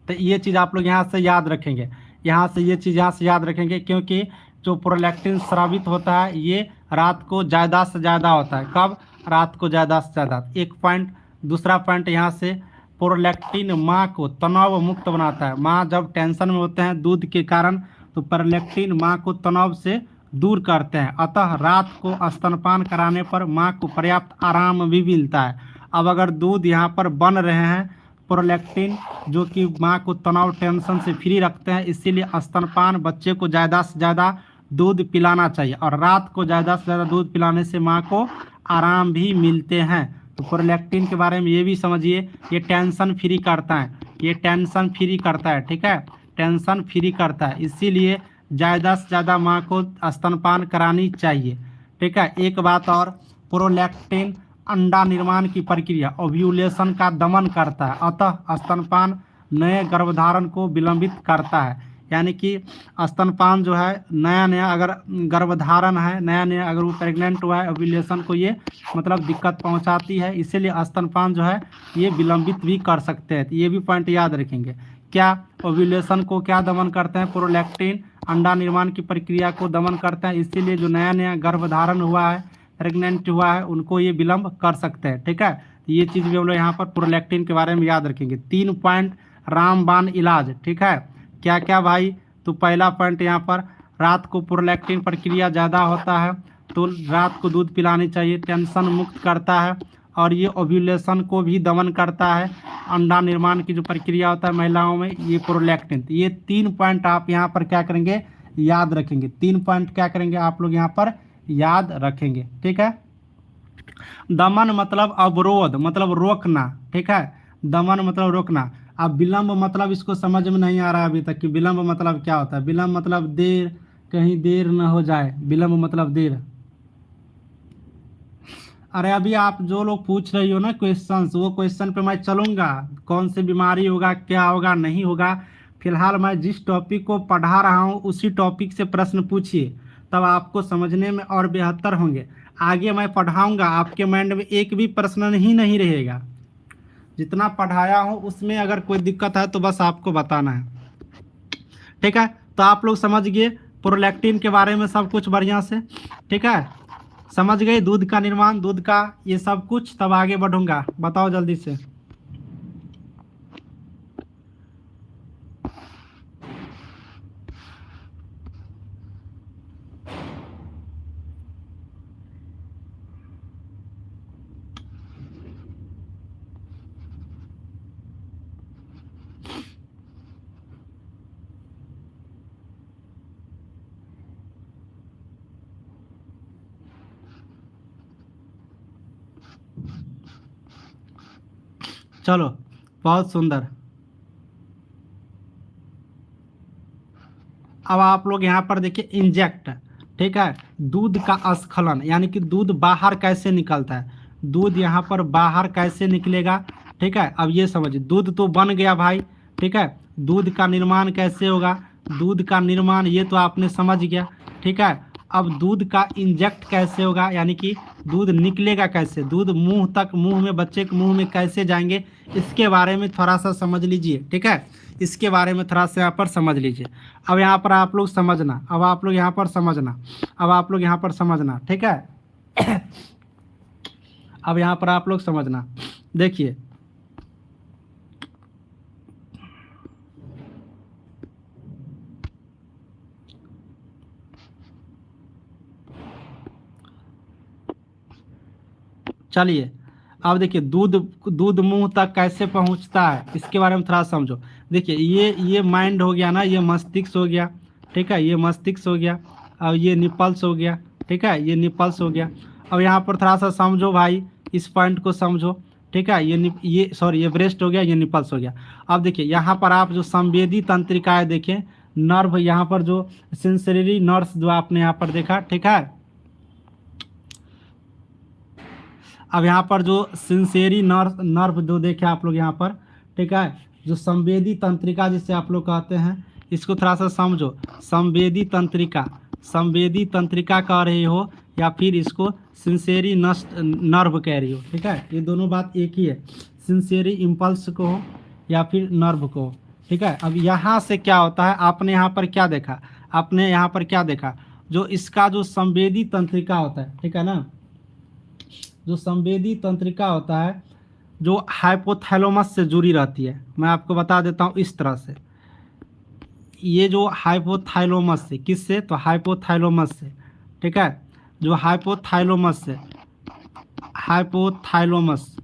S1: तो ये चीज़ आप लोग यहाँ से याद रखेंगे, ये चीज़ यहाँ से याद रखेंगे, क्योंकि जो प्रोलैक्टिन स्रावित होता है ये रात को ज़्यादा से ज़्यादा होता है। कब? रात को ज़्यादा से ज़्यादा। एक पॉइंट। दूसरा पॉइंट यहाँ से, प्रोलैक्टिन माँ को तनाव मुक्त बनाता है। माँ जब टेंशन में होते हैं दूध के कारण, तो प्रोलैक्टिन माँ को तनाव से दूर करते हैं, अतः रात को स्तनपान कराने पर माँ को पर्याप्त आराम भी मिलता है। अब अगर दूध यहाँ पर बन रहे हैं, प्रोलैक्टिन जो कि माँ को तनाव टेंशन से फ्री रखते हैं, इसीलिए स्तनपान बच्चे को ज़्यादा से ज़्यादा दूध पिलाना चाहिए, और रात को ज़्यादा से ज़्यादा दूध पिलाने से माँ को आराम भी मिलते हैं। तो प्रोलैक्टिन के बारे में ये भी समझिए, ये टेंशन फ्री करता है, ये टेंशन फ्री करता है। ठीक है, टेंशन फ्री करता है, इसीलिए ज़्यादा से ज़्यादा माँ को स्तनपान करानी चाहिए। ठीक है, एक बात और, प्रोलैक्टिन अंडा निर्माण की प्रक्रिया ओव्यूलेशन का दमन करता है, अतः स्तनपान नए गर्भधारण को विलंबित करता है। यानी कि स्तनपान जो है, नया अगर गर्भधारण है, नया अगर वो प्रेग्नेंट हुआ है, ओव्यूलेशन को ये मतलब दिक्कत पहुंचाती है, इसीलिए स्तनपान जो है ये विलंबित भी कर सकते हैं। तो ये भी पॉइंट याद रखेंगे। क्या? ओव्यूलेशन को क्या दमन करते हैं? प्रोलैक्टिन अंडा निर्माण की प्रक्रिया को दमन करते हैं, इसीलिए जो नया गर्भधारण हुआ है, प्रेग्नेंट हुआ है, उनको ये विलंब कर सकते हैं। ठीक है, ये चीज़ भी हम लोग यहाँ पर प्रोलैक्टिन के बारे में याद रखेंगे। 3 पॉइंट रामबाण इलाज। ठीक है, क्या क्या भाई? तो पहला पॉइंट यहाँ पर, रात को प्रोलैक्टिन प्रक्रिया ज़्यादा होता है तो रात को दूध पिलानी चाहिए, टेंशन मुक्त करता है, और ये ओव्यूलेशन को भी दमन करता है। अंडा निर्माण की जो प्रक्रिया होता है महिलाओं में, ये प्रोलैक्टिन। ये 3 पॉइंट आप यहाँ पर क्या करेंगे? याद रखेंगे। 3 पॉइंट क्या करेंगे आप लोग यहाँ पर? याद रखेंगे। ठीक है, दमन मतलब अवरोध, मतलब रोकना। ठीक है, दमन मतलब रोकना। अब विलंब मतलब इसको समझ में नहीं आ रहा अभी तक कि विलंब मतलब क्या होता है। विलंब मतलब देर, कहीं देर न हो जाए, विलंब मतलब देर। अरे अभी आप जो लोग पूछ रही हो ना क्वेश्चंस, वो क्वेश्चन पे मैं चलूंगा, कौन सी बीमारी होगा, क्या होगा, नहीं होगा। फिलहाल मैं जिस टॉपिक को पढ़ा रहा हूँ उसी टॉपिक से प्रश्न पूछिए, तब आपको समझने में और बेहतर होंगे। आगे मैं पढ़ाऊंगा, आपके माइंड में एक भी प्रश्न ही नहीं रहेगा। जितना पढ़ाया हूँ उसमें अगर कोई दिक्कत है तो बस आपको बताना है। ठीक है, तो आप लोग समझ गए प्रोलैक्टिन के बारे में सब कुछ बढ़िया से। ठीक है, समझ गए दूध का निर्माण, दूध का ये सब कुछ। तब आगे बढ़ूंगा, बताओ जल्दी से। चलो, बहुत सुंदर। अब आप लोग यहाँ पर देखिए, इंजेक्ट। ठीक है, दूध का स्खलन, यानी कि दूध बाहर कैसे निकलता है, दूध यहाँ पर बाहर कैसे निकलेगा। ठीक है, अब ये समझिए, दूध तो बन गया भाई। ठीक है, दूध का निर्माण कैसे होगा? दूध का निर्माण ये तो आपने समझ गया। ठीक है, अब दूध का इंजेक्ट कैसे होगा, यानी कि दूध निकलेगा कैसे, दूध मुंह तक, मुंह में, बच्चे के मुंह में कैसे जाएंगे, इसके बारे में थोड़ा सा समझ लीजिए। ठीक है, इसके बारे में थोड़ा सा यहाँ पर समझ लीजिए। अब यहाँ पर आप लोग समझना, अब आप लोग यहाँ पर समझना, अब आप लोग यहाँ पर समझना। ठीक है, अब यहाँ पर आप लोग समझना। देखिए, चलिए अब देखिए, दूध मुंह तक कैसे पहुंचता है इसके बारे में थोड़ा समझो। देखिए, ये माइंड हो गया ना, ये मस्तिष्क हो गया। ठीक है, ये मस्तिष्क हो गया। अब ये निपल्स हो गया। ठीक है, ये निपल्स हो गया। अब यहाँ पर थोड़ा सा समझो भाई, इस पॉइंट को समझो, ठीक है। ये सॉरी, ये ब्रेस्ट हो गया, ये निपल्स हो गया। अब देखिए यहाँ पर आप जो संवेदी तंत्रिकाएं देखें, नर्व, यहाँ पर जो सेंसरी नर्व्स जो आपने यहाँ पर देखा, ठीक है। अब यहाँ पर जो सेंसरी नर्व जो देखे आप लोग यहाँ पर, ठीक है, जो संवेदी तंत्रिका जिसे आप लोग कहते हैं, इसको थोड़ा सा समझो। संवेदी तंत्रिका, संवेदी तंत्रिका कह रहे हो या फिर इसको सेंसरी नर्व कह रही हो, ठीक है। ये दोनों बात एक ही है, सेंसरी इम्पल्स को हो या फिर नर्व को हो, ठीक है। अब यहाँ से क्या होता है, आपने यहाँ पर क्या देखा, आपने यहाँ पर क्या देखा, जो इसका जो संवेदी तंत्रिका होता है, ठीक है ना, जो संवेदी तंत्रिका होता है, जो हाइपोथैलेमस से जुड़ी रहती है। मैं आपको बता देता हूँ इस तरह से, ये जो हाइपोथैलेमस से, किससे, तो हाइपोथैलेमस से, ठीक है, जो हाइपोथैलेमस से, हाइपोथैलेमस,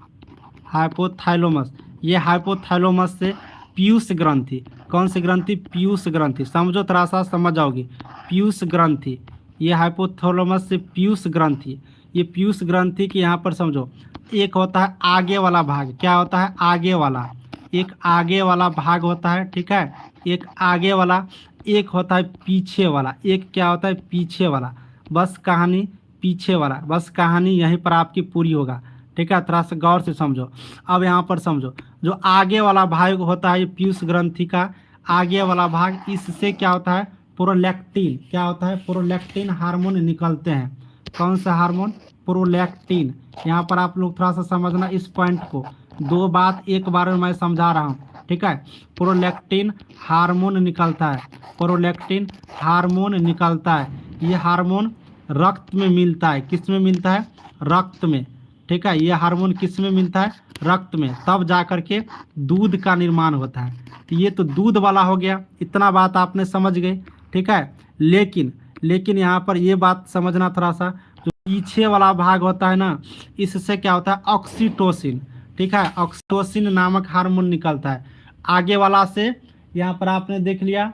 S1: हाइपोथैलेमस, ये हाइपोथैलेमस से पीयूष ग्रंथि, कौन सी ग्रंथि, पीयूष ग्रंथि, समझो थोड़ा सा समझ जाओगे, पीयूष ग्रंथि, ये हाइपोथैलेमस से पीयूष ग्रंथि, ये पीयूष ग्रंथि की यहाँ पर समझो, एक होता है आगे वाला भाग, क्या होता है, आगे वाला, एक आगे वाला भाग होता है, ठीक है, एक आगे वाला, एक होता है पीछे वाला, एक क्या होता है, पीछे वाला। बस कहानी पीछे वाला, बस कहानी यहीं पर आपकी पूरी होगा, ठीक है। थोड़ा सा गौर से समझो। अब यहाँ पर समझो, जो आगे वाला भाग होता है, ये पीयूष ग्रंथि का आगे वाला भाग, इससे क्या होता है, प्रोलैक्टिन, क्या होता है, प्रोलैक्टिन हार्मोन निकलते हैं। कौन सा हार्मोन, प्रोलैक्टिन। यहाँ पर आप लोग थोड़ा सा समझना इस पॉइंट को, दो बात एक बार में मैं समझा रहा हूँ, ठीक है। प्रोलैक्टिन हार्मोन निकलता है, प्रोलैक्टिन हार्मोन निकलता है, ये हार्मोन रक्त में मिलता है, किस में मिलता है, रक्त में, ठीक है। ये हार्मोन किस में मिलता है, रक्त में, तब जा कर के दूध का निर्माण होता है। तो ये तो दूध वाला हो गया, इतना बात आपने समझ गए, ठीक है। लेकिन यहाँ पर ये बात समझना थोड़ा सा, जो पीछे वाला भाग होता है ना, इससे क्या होता है, ऑक्सीटोसिन, ठीक है, ऑक्सीटोसिन नामक हार्मोन निकलता है। आगे वाला से यहाँ पर आपने देख लिया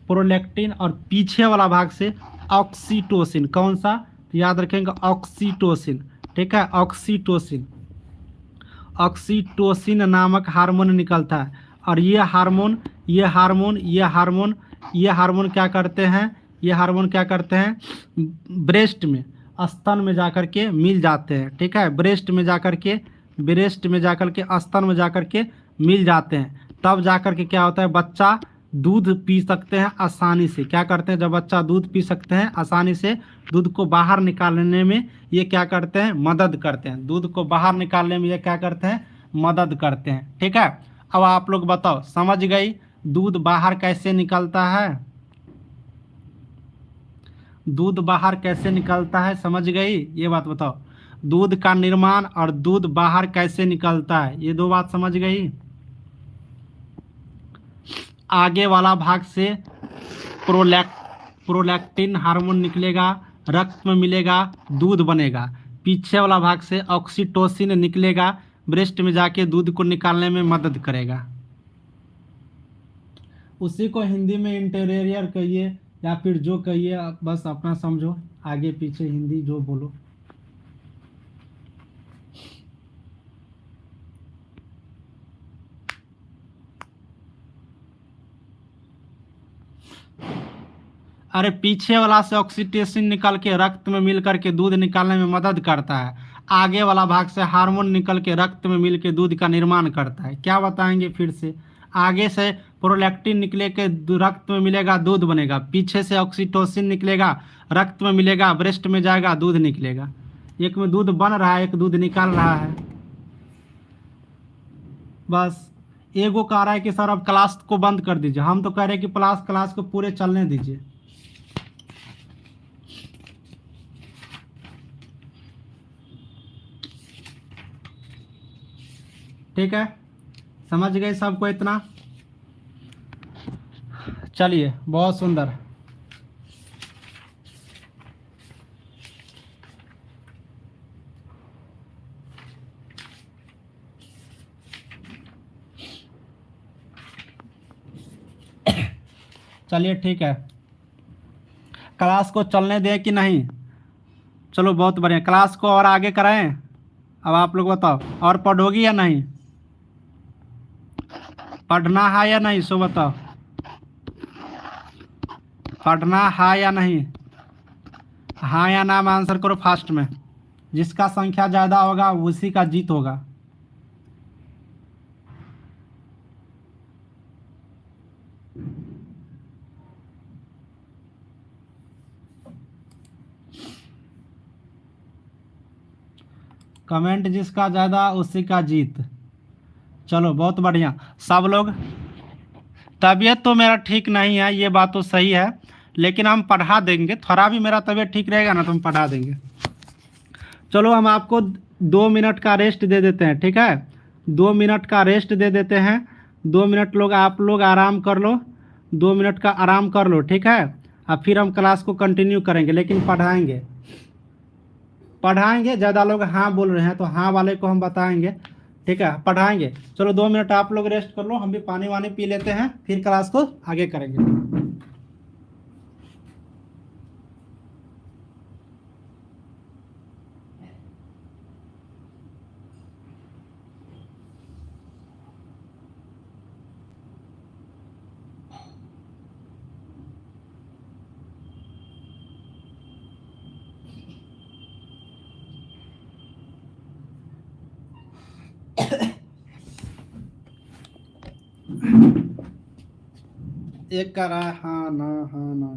S1: प्रोलैक्टिन, और पीछे वाला भाग से ऑक्सीटोसिन, कौन सा, तो याद रखेंगे ऑक्सीटोसिन, ठीक है, ऑक्सीटोसिन, ऑक्सीटोसिन नामक हार्मोन निकलता है। और ये हार्मोन, ये हार्मोन, ये हार्मोन, ये हार्मोन क्या करते हैं, ये हार्मोन क्या करते हैं, ब्रेस्ट में, स्तन में जाकर के मिल जाते हैं, ठीक है, ब्रेस्ट में जाकर के, ब्रेस्ट में जाकर के, स्तन में जाकर के मिल जाते हैं। तब जाकर के क्या होता है, बच्चा दूध पी सकते हैं आसानी से। क्या करते हैं, जब बच्चा दूध पी सकते हैं आसानी से, दूध को बाहर निकालने में ये क्या करते हैं, मदद करते हैं, दूध को बाहर निकालने में ये क्या करते हैं, मदद करते हैं, ठीक है। अब आप लोग बताओ, समझ गई दूध बाहर कैसे निकलता है, दूध बाहर कैसे निकलता है, समझ गई, ये बात बताओ, दूध का निर्माण और दूध बाहर कैसे निकलता है, ये दो बात समझ गई। आगे वाला भाग से प्रोलैक्टिन हार्मोन निकलेगा, रक्त में मिलेगा, दूध बनेगा। पीछे वाला भाग से ऑक्सीटोसिन निकलेगा, ब्रेस्ट में जाके दूध को निकालने में मदद करेगा। उसी को हिंदी में इंटीरियर कहिए या फिर जो कहिए, बस अपना समझो, आगे पीछे हिंदी जो बोलो। अरे पीछे वाला से ऑक्सीटोसिन निकल के रक्त में मिल करके दूध निकालने में मदद करता है, आगे वाला भाग से हार्मोन निकल के रक्त में मिल के दूध का निर्माण करता है। क्या बताएंगे फिर से, आगे से प्रोलैक्टिन निकले के रक्त में मिलेगा, दूध बनेगा, पीछे से ऑक्सीटोसिन निकलेगा, रक्त में मिलेगा, ब्रेस्ट में जाएगा, दूध निकलेगा। एक में दूध बन रहा है, एक दूध निकाल रहा है। बस एगो कह रहा है कि सर अब क्लास को बंद कर दीजिए, हम तो कह रहे हैं कि क्लास को पूरे चलने दीजिए। ठीक है, समझ गए सबको इतना, चलिए बहुत सुंदर। चलिए ठीक है, क्लास को चलने दें कि नहीं, चलो बहुत बढ़िया, क्लास को और आगे कराएं। अब आप लोग बताओ, और पढ़ोगी या नहीं? पढ़ना है या नहीं, सो बताओ, पढ़ना है या नहीं? हाँ या ना में आंसर करो फास्ट में। जिसका संख्या ज़्यादा होगा उसी का जीत होगा। कमेंट जिसका ज़्यादा उसी का जीत। चलो बहुत बढ़िया सब लोग। तबीयत तो मेरा ठीक नहीं है, ये बात तो सही है, लेकिन हम पढ़ा देंगे। थोड़ा भी मेरा तबीयत ठीक रहेगा ना तो हम पढ़ा देंगे। चलो हम आपको 2 मिनट का रेस्ट दे देते हैं, ठीक है? 2 मिनट का रेस्ट दे देते हैं। 2 मिनट आप लोग आराम कर लो, 2 मिनट का आराम कर लो, ठीक है? अब फिर हम क्लास को कंटिन्यू करेंगे, लेकिन पढ़ाएंगे। पढ़ाएंगे, ज़्यादा लोग हाँ बोल रहे हैं तो हाँ वाले को हम बताएंगे, ठीक है? पढ़ाएंगे। चलो 2 मिनट आप लोग रेस्ट कर लो, हम भी पानी वानी पी लेते हैं, फिर क्लास को आगे करेंगे। एक कर रहा है हाँ ना, हाँ ना।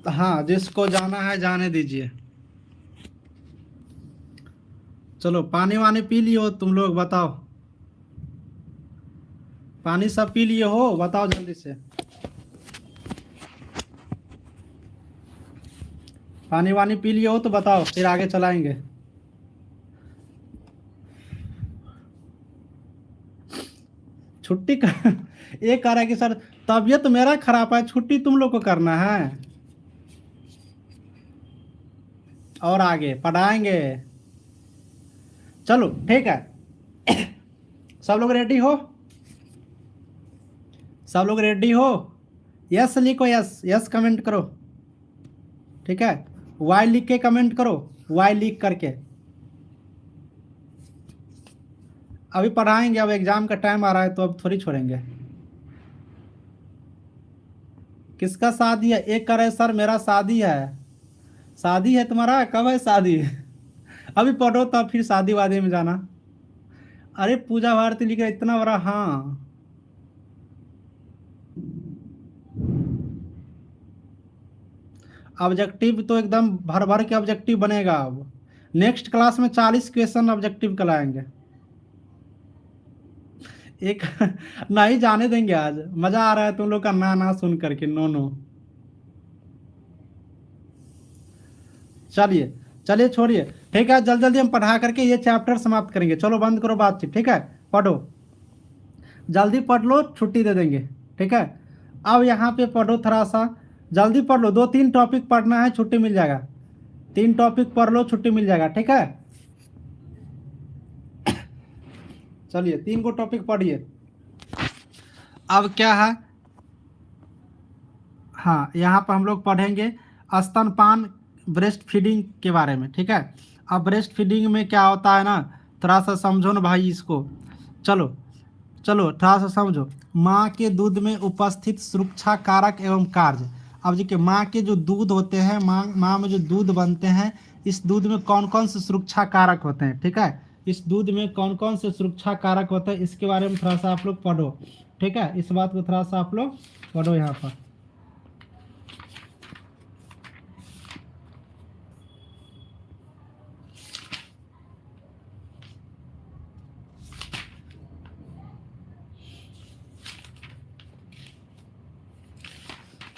S1: हाँ, जिसको जाना है जाने दीजिए। चलो पानी वानी पी लियो तुम लोग, बताओ पानी सब पी लिए हो? बताओ जल्दी से, पानी वानी पी लिए हो तो बताओ, फिर आगे चलाएंगे। छुट्टी कर ये कह रहा है कि सर तबीयत मेरा खराब है, छुट्टी तुम लोग को करना है। और आगे पढ़ाएंगे। चलो ठीक है। सब लोग रेडी हो? सब लोग रेडी हो? यस लिखो, यस यस कमेंट करो, ठीक है? वाई लिख के कमेंट करो, वाई लिख करके। अभी पढ़ाएंगे, अब एग्जाम का टाइम आ रहा है तो अब थोड़ी छोड़ेंगे। किसका शादी है? एक करे सर मेरा शादी है। शादी है तुम्हारा? कब है शादी? अभी पढ़ो तब फिर शादी वादी में जाना। अरे पूजा भारती लिख रहा इतना बड़ा, हाँ। ऑब्जेक्टिव तो एकदम भर भर के ऑब्जेक्टिव बनेगा। अब नेक्स्ट क्लास में 40 क्वेश्चन ऑब्जेक्टिव कराएंगे। एक नहीं जाने देंगे, आज मजा आ रहा है तुम लोग का ना ना सुन करके, नो नो। चलिए चलिए छोड़िए, ठीक है? जल्दी जल्दी हम पढ़ा करके ये चैप्टर समाप्त करेंगे। चलो बंद करो बातचीत, ठीक है? पढ़ो, जल्दी पढ़ लो, छुट्टी दे देंगे, ठीक है? अब यहाँ पे पढ़ो, थोड़ा सा जल्दी पढ़ लो। 2-3 टॉपिक पढ़ना है, छुट्टी मिल जाएगा। 3 टॉपिक पढ़ लो, छुट्टी मिल जाएगा, ठीक है? चलिए 3 को टॉपिक पढ़िए। अब क्या है, हाँ यहाँ पर हम लोग पढ़ेंगे स्तनपान, ब्रेस्ट फीडिंग के बारे में, ठीक है? अब ब्रेस्ट फीडिंग में क्या होता है ना, थोड़ा सा समझो ना भाई इसको। चलो चलो थोड़ा सा समझो। माँ के दूध में उपस्थित सुरक्षा कारक एवं कार्य। अब देखिए, माँ के जो दूध होते हैं, माँ में जो दूध बनते हैं, इस दूध में कौन कौन से सुरक्षा कारक होते हैं, ठीक है? इस दूध में कौन कौन से सुरक्षा कारक होते हैं, इसके बारे में थोड़ा सा आप लोग पढ़ो, ठीक है? इस बात को थोड़ा सा आप लोग पढ़ो यहाँ पर।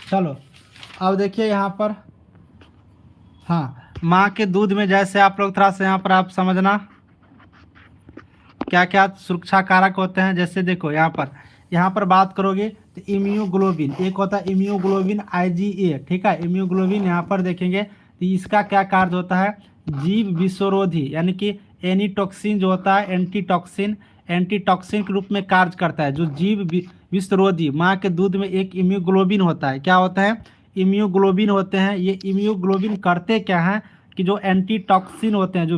S1: चलो अब देखिए यहाँ पर, हाँ माँ के दूध में जैसे आप लोग थोड़ा सा यहाँ पर आप समझना क्या क्या सुरक्षा कारक होते हैं। जैसे देखो यहाँ पर बात करोगे तो इम्यूग्लोबिन, एक होता है इम्यूग्लोबिन IgA, ठीक है। इम्यूग्लोबिन यहाँ पर देखेंगे तो इसका क्या कार्य होता है, जीव विषरोधी यानी कि एनी टॉक्सिन जो होता है एंटीटॉक्सिन के रूप में कार्य करता है। जो जीव विषरोधी माँ के दूध में एक इम्यूग्लोबिन होता है, क्या होता है, इम्यूग्लोबिन होते हैं। ये इम्यूग्लोबिन करते क्या हैं कि जो एंटीटॉक्सिन होते हैं, जो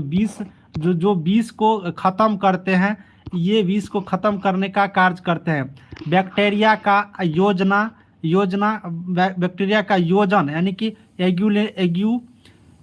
S1: विष को ख़त्म करते हैं, ये विष को ख़त्म करने का कार्य करते हैं। बैक्टीरिया का बैक्टीरिया का योजन यानी कि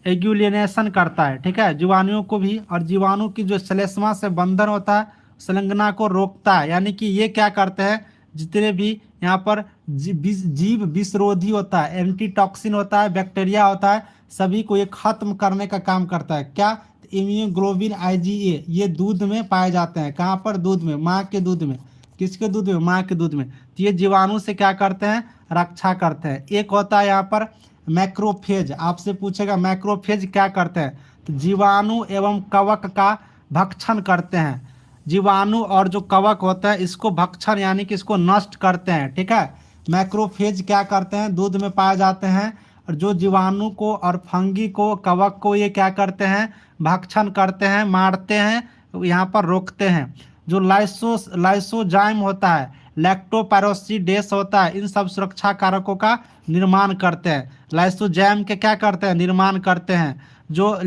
S1: एग्यूलेनेशन करता है, ठीक है, जीवाणुओं को भी। और जीवाणु की जो श्लेष्मा से बंधन होता है, संलग्नता को रोकता है। यानी कि ये क्या करते हैं, जितने भी यहाँ पर जीव विषरोधी होता है, एंटीटॉक्सिन होता है, बैक्टीरिया होता है, सभी को ये खत्म करने का काम करता है। क्या, इम्यूग्लोबिन IgA ये दूध में पाए जाते हैं। कहाँ पर, दूध में, माँ के दूध में। किसके दूध में, माँ के दूध में। तो ये जीवाणु से क्या करते हैं, रक्षा करते हैं। एक होता है यहाँ पर मैक्रोफेज, आपसे पूछेगा मैक्रोफेज क्या करते हैं, तो जीवाणु एवं कवक का भक्षण करते हैं। जीवाणु और जो कवक होता है इसको भक्षण यानी कि इसको नष्ट करते हैं, ठीक है। मैक्रोफेज क्या करते हैं, दूध में पाए जाते हैं, और जो जीवाणु को और फंगी को, कवक को ये क्या करते हैं, भक्षण करते हैं, मारते हैं, यहाँ पर रोकते हैं। जो लाइसोजाइम होता है, लैक्टोपैरोक्सीडेस होता है, इन सब सुरक्षा कारकों का निर्माण करते हैं। लाइसोजाइम के क्या करते हैं, निर्माण करते हैं। जो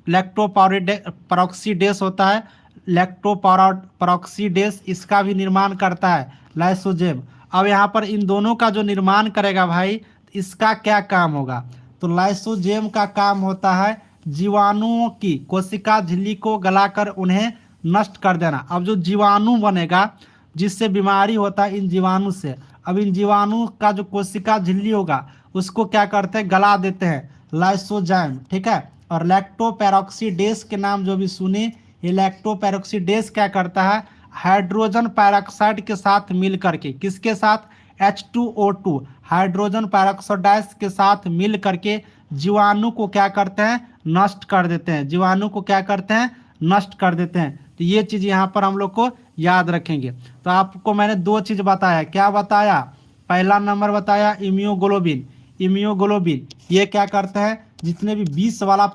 S1: लैक्टोपैरोक्सीडेस होता है, लैक्टोपैरोक्सीडेस इसका भी निर्माण करता है लाइसोजाइम। अब यहाँ पर इन दोनों का जो निर्माण करेगा भाई, इसका क्या काम होगा, तो लाइसोजाइम का काम होता है जीवाणुओं की कोशिका झिल्ली को गलाकर उन्हें नष्ट कर देना। अब जो जीवाणु बनेगा जिससे बीमारी होता है इन जीवाणु से, अब इन जीवाणु का जो कोशिका झिल्ली होगा उसको क्या करते हैं, गला देते हैं लाइसोजाइम, ठीक है। और लैक्टोपैरोक्सीडेस के नाम जो भी सुने, ये लैक्टोपैरोक्सीडेस क्या करता है, हाइड्रोजन पैरोक्साइड के साथ मिल करके, किसके साथ, H2O2 हाइड्रोजन पैरोक्साइड के साथ मिल करके जीवाणु को क्या करते हैं, नष्ट कर देते हैं। जीवाणु को क्या करते हैं, नष्ट कर देते हैं। तो ये चीज़ यहाँ पर हम लोग को याद रखेंगे। तो आपको मैंने दो चीज़ बताया, क्या बताया, पहला नंबर बताया इम्यूग्लोबिन ये क्या करते हैं, जितने भी विष वाला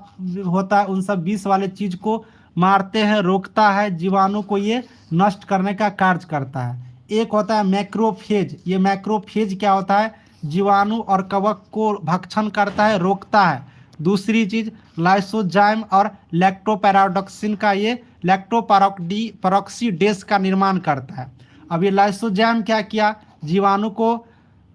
S1: होता है उन सब विष वाले चीज़ को मारते हैं, रोकता है, जीवाणु को ये नष्ट करने का कार्य करता है। एक होता है मैक्रोफेज, ये मैक्रोफेज क्या होता है, जीवाणु और कवक को भक्षण करता है, रोकता है। दूसरी चीज लाइसोजाइम और लैक्टोपैराडॉक्सिन का ये लैक्टोपैरोक्सीडेस का निर्माण करता है। अब ये लाइसोजाइम क्या किया, जीवाणु को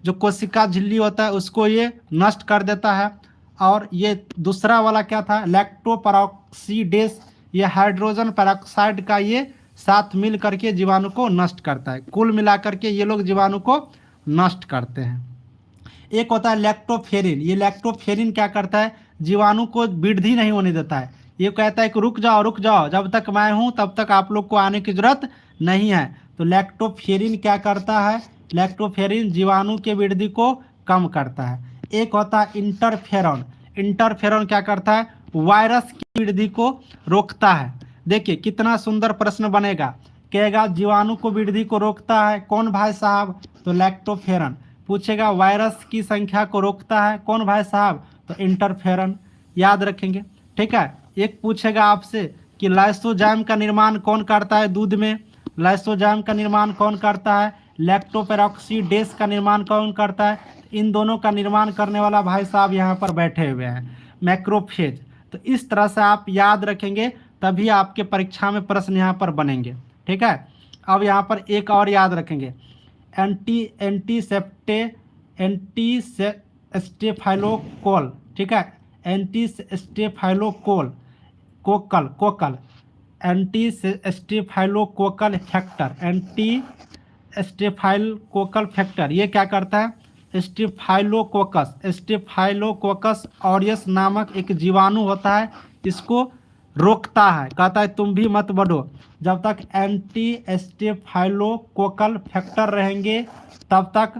S1: जो कोशिका झिल्ली होता है उसको ये नष्ट कर देता है। और ये दूसरा वाला क्या था, लैक्टोपैरोक्सीडेस, ये हाइड्रोजन पेरोक्साइड का ये साथ मिल करके जीवाणु को नष्ट करता है। कुल मिलाकर के ये लोग जीवाणु को नष्ट करते हैं। एक होता है लैक्टोफेरिन, ये लैक्टोफेरिन क्या करता है, जीवाणु को वृद्धि नहीं होने देता है। ये कहता है कि रुक जाओ, जब तक मैं हूँ तब तक आप लोग को आने की जरूरत नहीं है। तो लैक्टोफेरिन क्या करता है, लैक्टोफेरिन जीवाणु के वृद्धि को कम करता है। एक होता है इंटरफेरॉन क्या करता है, वायरस की वृद्धि को रोकता है। देखिए कितना सुंदर प्रश्न बनेगा, कहेगा जीवाणु को वृद्धि को रोकता है कौन भाई साहब, तो लैक्टोफेरन। पूछेगा वायरस की संख्या को रोकता है कौन भाई साहब, तो इंटरफेरन। याद रखेंगे, ठीक है। एक पूछेगा आपसे कि लाइसोजाइम का निर्माण कौन करता है दूध में, लाइसोजाइम का निर्माण कौन करता है, लैक्टोपैरोक्सीडेस का निर्माण कौन करता है, इन दोनों का निर्माण करने वाला भाई साहब यहाँ पर बैठे हुए हैं, मैक्रोफेज। तो इस तरह से आप याद रखेंगे तभी आपके परीक्षा में प्रश्न यहाँ पर बनेंगे, ठीक है। अब यहाँ पर एक और याद रखेंगे, एंटीस्टेफाइलोकोल, ठीक है, एंटीस्टेफाइलोकोकल फैक्टर, ये क्या करता है, स्टेफाइलोकोकस ऑरियस नामक एक जीवाणु होता है, इसको रोकता है। कहता है तुम भी मत बढ़ो, जब तक एंटी फैक्टर रहेंगे तब तक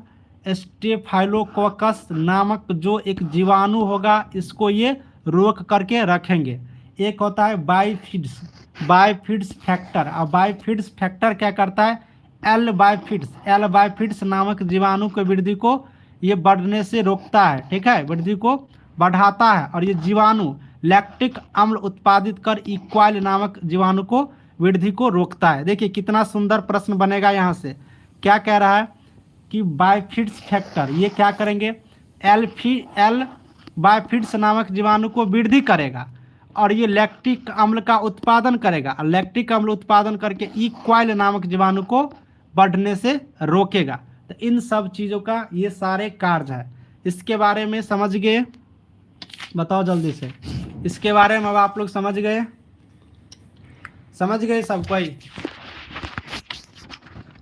S1: स्टेफाइलोकोकस नामक जो एक जीवाणु होगा इसको ये रोक करके रखेंगे। एक होता है बाइफिड्स फैक्टर। अब बाइफिड्स फैक्टर क्या करता है, एल बाइफिड्स नामक जीवाणु के वृद्धि को ये बढ़ने से रोकता है, ठीक है, वृद्धि को बढ़ाता है। और ये जीवाणु लैक्टिक अम्ल उत्पादित कर इक्वाइल नामक जीवाणु को वृद्धि को रोकता है। देखिए कितना सुंदर प्रश्न बनेगा यहाँ से। क्या कह रहा है कि बाइफिड्स फैक्टर ये क्या करेंगे, एल बाइफिड्स नामक जीवाणु को वृद्धि करेगा और ये लैक्टिक अम्ल का उत्पादन करेगा और लैक्टिक अम्ल उत्पादन करके इक्वाइल नामक जीवाणु को बढ़ने से रोकेगा। तो इन सब चीज़ों का ये सारे कार्य है। इसके बारे में समझ गए, बताओ जल्दी से। इसके बारे में अब आप लोग समझ गए सब कोई,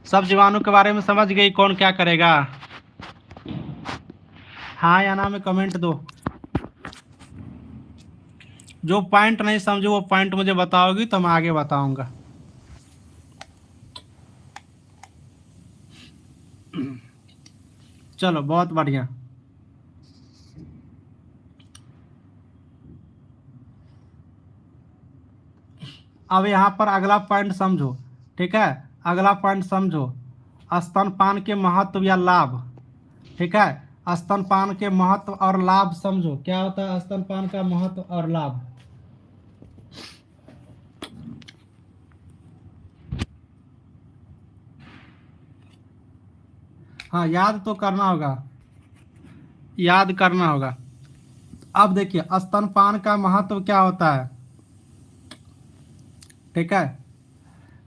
S1: सब जीवाणु के बारे में समझ गई कौन क्या करेगा? हाँ या ना में कमेंट दो। जो पॉइंट नहीं समझो वो पॉइंट मुझे बताओगी तो मैं आगे बताऊंगा। चलो बहुत बढ़िया। अब यहाँ पर अगला पॉइंट समझो, ठीक है, अगला पॉइंट समझो, स्तनपान के महत्व या लाभ, ठीक है, स्तनपान के महत्व और लाभ समझो। क्या होता है स्तनपान का महत्व और लाभ? हाँ याद तो करना होगा, याद करना होगा। अब देखिए स्तनपान का महत्व क्या होता है, ठीक है,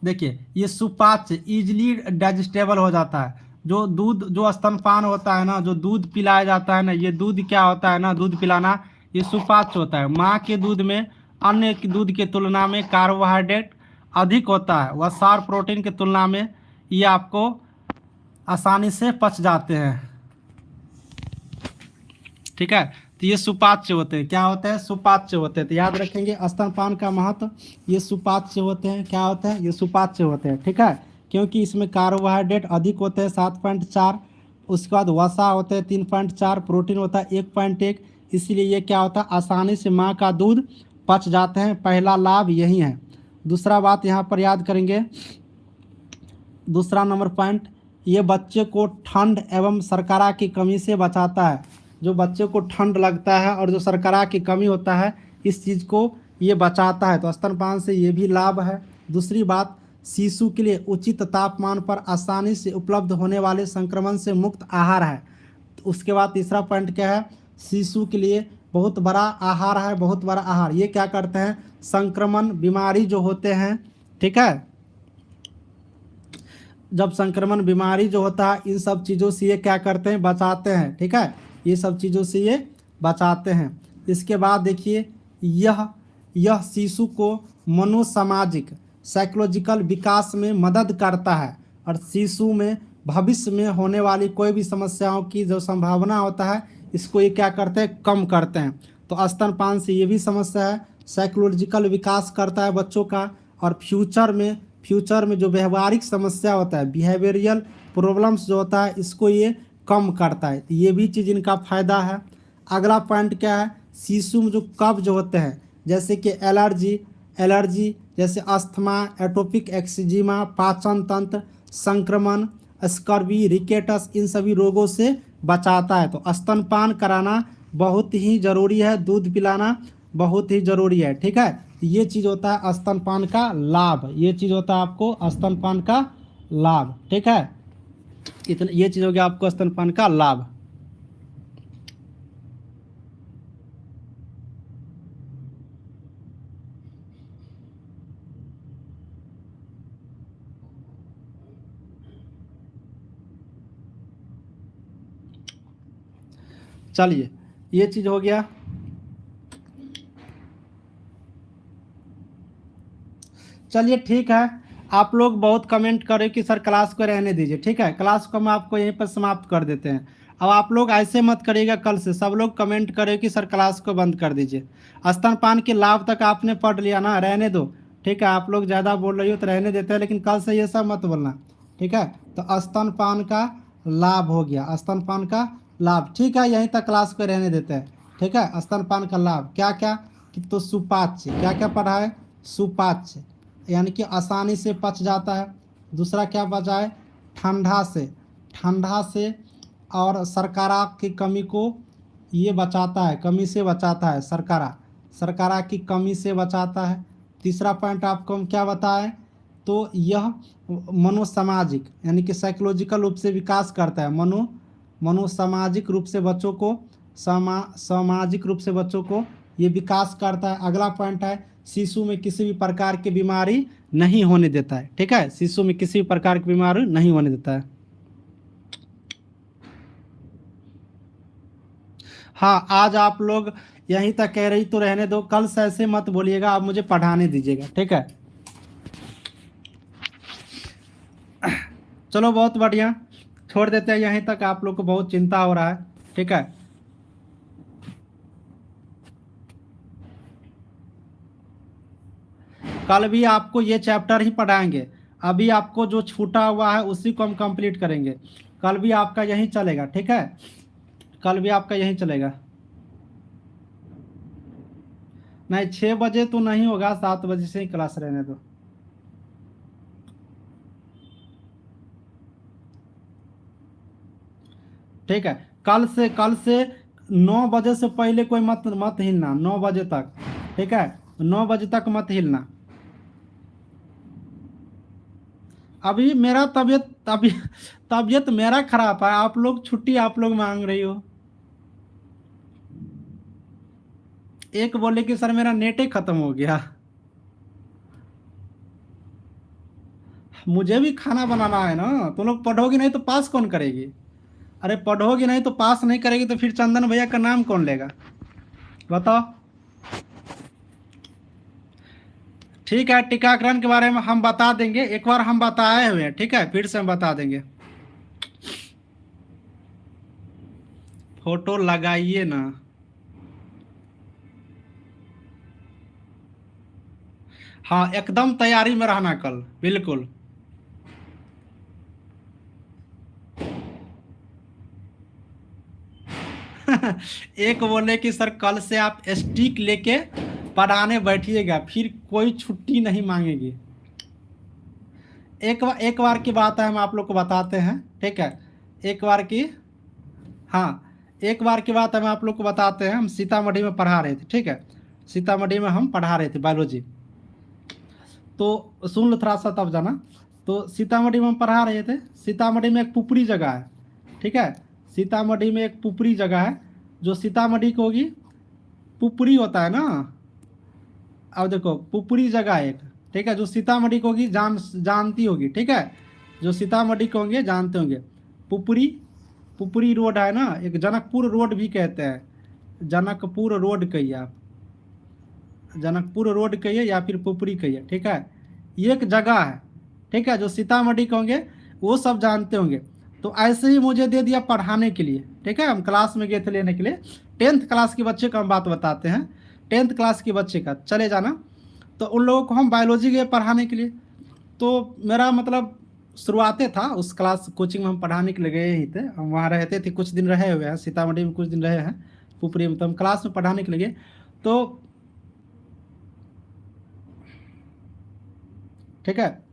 S1: देखिए ये सुपाच्य इजीली डाइजेस्टेबल हो जाता है। जो दूध, जो स्तनपान होता है ना, जो दूध पिलाया जाता है ना, ये दूध क्या होता है ना, दूध पिलाना ये सुपाच्य होता है। माँ के दूध में अन्य दूध के तुलना में कार्बोहाइड्रेट अधिक होता है, वह सार प्रोटीन की तुलना में ये आपको आसानी से पच जाते हैं, ठीक है। तो ये सुपाच्य होते हैं। क्या होते हैं? सुपाच्य होते हैं। तो याद रखेंगे स्तनपान का महत्व, ये सुपाच्य होते हैं। क्या होते हैं? ये सुपाच्य होते हैं, ठीक है, क्योंकि इसमें कार्बोहाइड्रेट अधिक होते हैं 7.4, उसके बाद वसा होते हैं 3.4, प्रोटीन होता है 1.1, इसलिए ये क्या होता है, आसानी से माँ का दूध पच जाते हैं। पहला लाभ यही है। दूसरा बात यहाँ पर याद करेंगे, दूसरा नंबर पॉइंट, ये बच्चे को ठंड एवं शर्करा की कमी से बचाता है। जो बच्चे को ठंड लगता है और जो शर्करा की कमी होता है, इस चीज़ को ये बचाता है। तो स्तनपान से ये भी लाभ है। दूसरी बात, शिशु के लिए उचित तापमान पर आसानी से उपलब्ध होने वाले संक्रमण से मुक्त आहार है। तो उसके बाद तीसरा पॉइंट क्या है, शिशु के लिए बहुत बड़ा आहार है, बहुत बड़ा आहार। ये क्या करते हैं, संक्रमण बीमारी जो होते हैं, ठीक है, जब संक्रमण बीमारी जो होता है, इन सब चीज़ों से ये क्या करते हैं, बचाते हैं, ठीक है, ये सब चीज़ों से ये बचाते हैं। इसके बाद देखिए, यह शिशु को मनोसामाजिक साइकोलॉजिकल विकास में मदद करता है और शिशु में भविष्य में होने वाली कोई भी समस्याओं की जो संभावना होता है, इसको ये क्या करते हैं, कम करते हैं। तो स्तनपान से ये भी समस्या है, साइकोलॉजिकल विकास करता है बच्चों का, और फ्यूचर में जो व्यवहारिक समस्या होता है, बिहेवियरल प्रॉब्लम्स जो होता है, इसको ये कम करता है। ये भी चीज़ इनका फ़ायदा है। अगला पॉइंट क्या है, शिशु में जो कब्ज होते हैं, जैसे कि एलर्जी जैसे अस्थमा, एटोपिक एक्जिमा, पाचन तंत्र संक्रमण, स्कर्वी, रिकेटस, इन सभी रोगों से बचाता है। तो स्तनपान कराना बहुत ही ज़रूरी है, दूध पिलाना बहुत ही ज़रूरी है, ठीक है। ये चीज़ होता है स्तनपान का लाभ, ये चीज़ होता है आपको स्तनपान का लाभ, ठीक है। इतना ये चीज़ हो गया आपको स्तनपान का लाभ। चलिए ये चीज़ हो गया। चलिए ठीक है, आप लोग बहुत कमेंट करें कि सर क्लास को रहने दीजिए, ठीक है, क्लास को हम आपको यहीं पर समाप्त कर देते हैं। अब आप लोग ऐसे मत करिएगा, कल से सब लोग कमेंट करें कि सर क्लास को बंद कर दीजिए। स्तनपान के लाभ तक आपने पढ़ लिया ना, रहने दो, ठीक है। आप लोग ज़्यादा बोल रही हो तो रहने देते हैं, लेकिन कल से ये सब मत बोलना, ठीक है। तो स्तनपान का लाभ हो गया, स्तनपान का लाभ, ठीक है, यहीं तक क्लास को रहने देते हैं, ठीक है। स्तनपान का लाभ क्या क्या, कि तो सुपाच्य, क्या क्या पढ़ा है, सुपाच्य यानी कि आसानी से पच जाता है, दूसरा क्या बचा है, ठंडा से, ठंडा से और शर्करा की कमी को ये बचाता है, कमी से बचाता है, शर्करा, शर्करा की कमी से बचाता है। तीसरा पॉइंट आपको हम क्या बताएं, तो यह मनोसामाजिक यानी कि साइकोलॉजिकल रूप से विकास करता है, मनोसामाजिक रूप से बच्चों को, सामाजिक रूप से बच्चों को ये विकास करता है। अगला पॉइंट है, शिशु में किसी भी प्रकार की बीमारी नहीं होने देता है। ठीक है, शिशु में किसी भी प्रकार की बीमारी नहीं होने देता है। हाँ, आज आप लोग यहीं तक कह रही तो रहने दो, कल से ऐसे मत बोलिएगा, आप मुझे पढ़ाने दीजिएगा। ठीक है, चलो बहुत बढ़िया, छोड़ देते हैं यहीं तक, आप लोग को बहुत चिंता हो रहा है। ठीक है, कल भी आपको ये चैप्टर ही पढ़ाएंगे, अभी आपको जो छूटा हुआ है उसी को हम कंप्लीट करेंगे। कल भी आपका यही चलेगा। ठीक है, कल भी आपका यही चलेगा। नहीं, 6 बजे तो नहीं होगा, 7 बजे से ही क्लास रहने दो। ठीक है, कल से 9 बजे से पहले कोई मत मत हिलना, 9 बजे तक। ठीक है, 9 बजे तक मत हिलना। अभी मेरा तबीयत मेरा खराब है, आप लोग छुट्टी आप लोग मांग रही हो। एक बोले कि सर मेरा नेट ही खत्म हो गया। मुझे भी खाना बनाना है ना, तुम लोग पढ़ोगी नहीं तो पास कौन करेगी। अरे पढ़ोगी नहीं तो पास नहीं करेगी तो फिर चंदन भैया का नाम कौन लेगा, बताओ। ठीक है, टीकाकरण के बारे में हम बता देंगे, एक बार हम बताए हुए हैं। ठीक है, फिर से हम बता देंगे। फोटो लगाइए ना। हाँ, एकदम तैयारी में रहना कल, बिल्कुल। एक बोले कि सर कल से आप स्टिक लेके पढ़ाने बैठिएगा, फिर कोई छुट्टी नहीं मांगेगी। एक बार की बात है, हम आप लोग को बताते हैं। ठीक है, एक बार की, हाँ, एक बार की बात है, हम आप लोग को बताते हैं। हम सीतामढ़ी में पढ़ा रहे थे। ठीक है, सीतामढ़ी में हम पढ़ा रहे थे बायोलॉजी। तो सुन लो थोड़ा सा तब जाना। तो सीतामढ़ी में हम पढ़ा रहे थे, सीतामढ़ी में एक पुपरी जगह है। ठीक है, सीतामढ़ी में एक पुपरी जगह है, जो सीतामढ़ी को होगी, पुपरी होता है ना। अब देखो, पुपरी जगह है एक। ठीक है, जो सीतामढ़ी को होगी जानती होगी। ठीक है, जो सीतामढ़ी को होंगे जानते होंगे। पुपरी, पुपरी रोड है ना, एक जनकपुर रोड भी कहते हैं, जनकपुर रोड कहिए आप, जनकपुर रोड कहिए या फिर पुपरी कहिए। ठीक है, ये एक जगह है। ठीक है, जो सीतामढ़ी के होंगे वो सब जानते होंगे। तो ऐसे ही मुझे दे दिया पढ़ाने के लिए। ठीक है, हम क्लास में गए थे लेने के लिए, 10th क्लास के बच्चे का हम बात बताते हैं, 10th क्लास के बच्चे का, चले जाना। तो उन लोगों को हम बायोलॉजी गए पढ़ाने के लिए। तो मेरा मतलब शुरुआते था उस क्लास कोचिंग में, हम पढ़ाने के लिए गए ही थे, हम वहाँ रहते थे, कुछ दिन रहे हुए हैं सीतामढ़ी में, कुछ दिन रहे हैं पुपरी में। तो हम क्लास में पढ़ाने के लिए गए। तो ठीक है,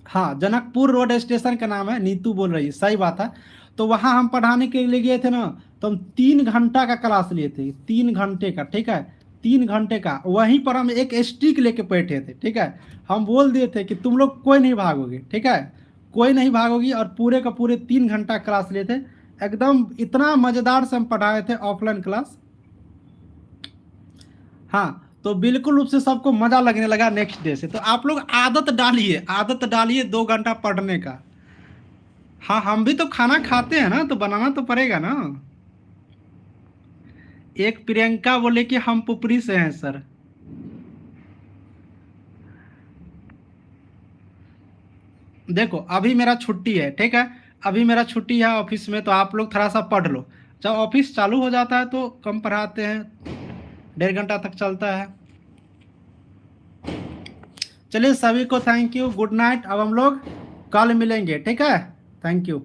S1: हाँ, जनकपुर रोड स्टेशन का नाम है, नीतू बोल रही है, सही बात है। तो वहाँ हम पढ़ाने के लिए गए थे ना, तो हम 3 घंटा का क्लास लिए थे, 3 घंटे का। ठीक है, 3 घंटे का, वहीं पर हम एक स्टिक लेके बैठे थे। ठीक है, हम बोल दिए थे कि तुम लोग कोई नहीं भागोगे। ठीक है, कोई नहीं भागोगी, और पूरे का पूरे 3 घंटा क्लास लिए थे। एकदम इतना मज़ेदार से हम पढ़ाए थे ऑफलाइन क्लास। हाँ, तो बिल्कुल रूप से सबको मजा लगने लगा नेक्स्ट डे से। तो आप लोग आदत डालिए, आदत डालिए 2 घंटा पढ़ने का। हाँ, हम भी तो खाना खाते हैं ना, तो बनाना तो पड़ेगा ना। एक प्रियंका बोले कि हम पुपरी से हैं सर। देखो अभी मेरा छुट्टी है। ठीक है, अभी मेरा छुट्टी है ऑफिस में, तो आप लोग थोड़ा सा पढ़ लो। जब ऑफिस चालू हो जाता है तो कम पढ़ाते हैं, 1.5 घंटा तक चलता है। चलिए, सभी को थैंक यू, गुड नाइट। अब हम लोग कल मिलेंगे। ठीक है, थैंक यू।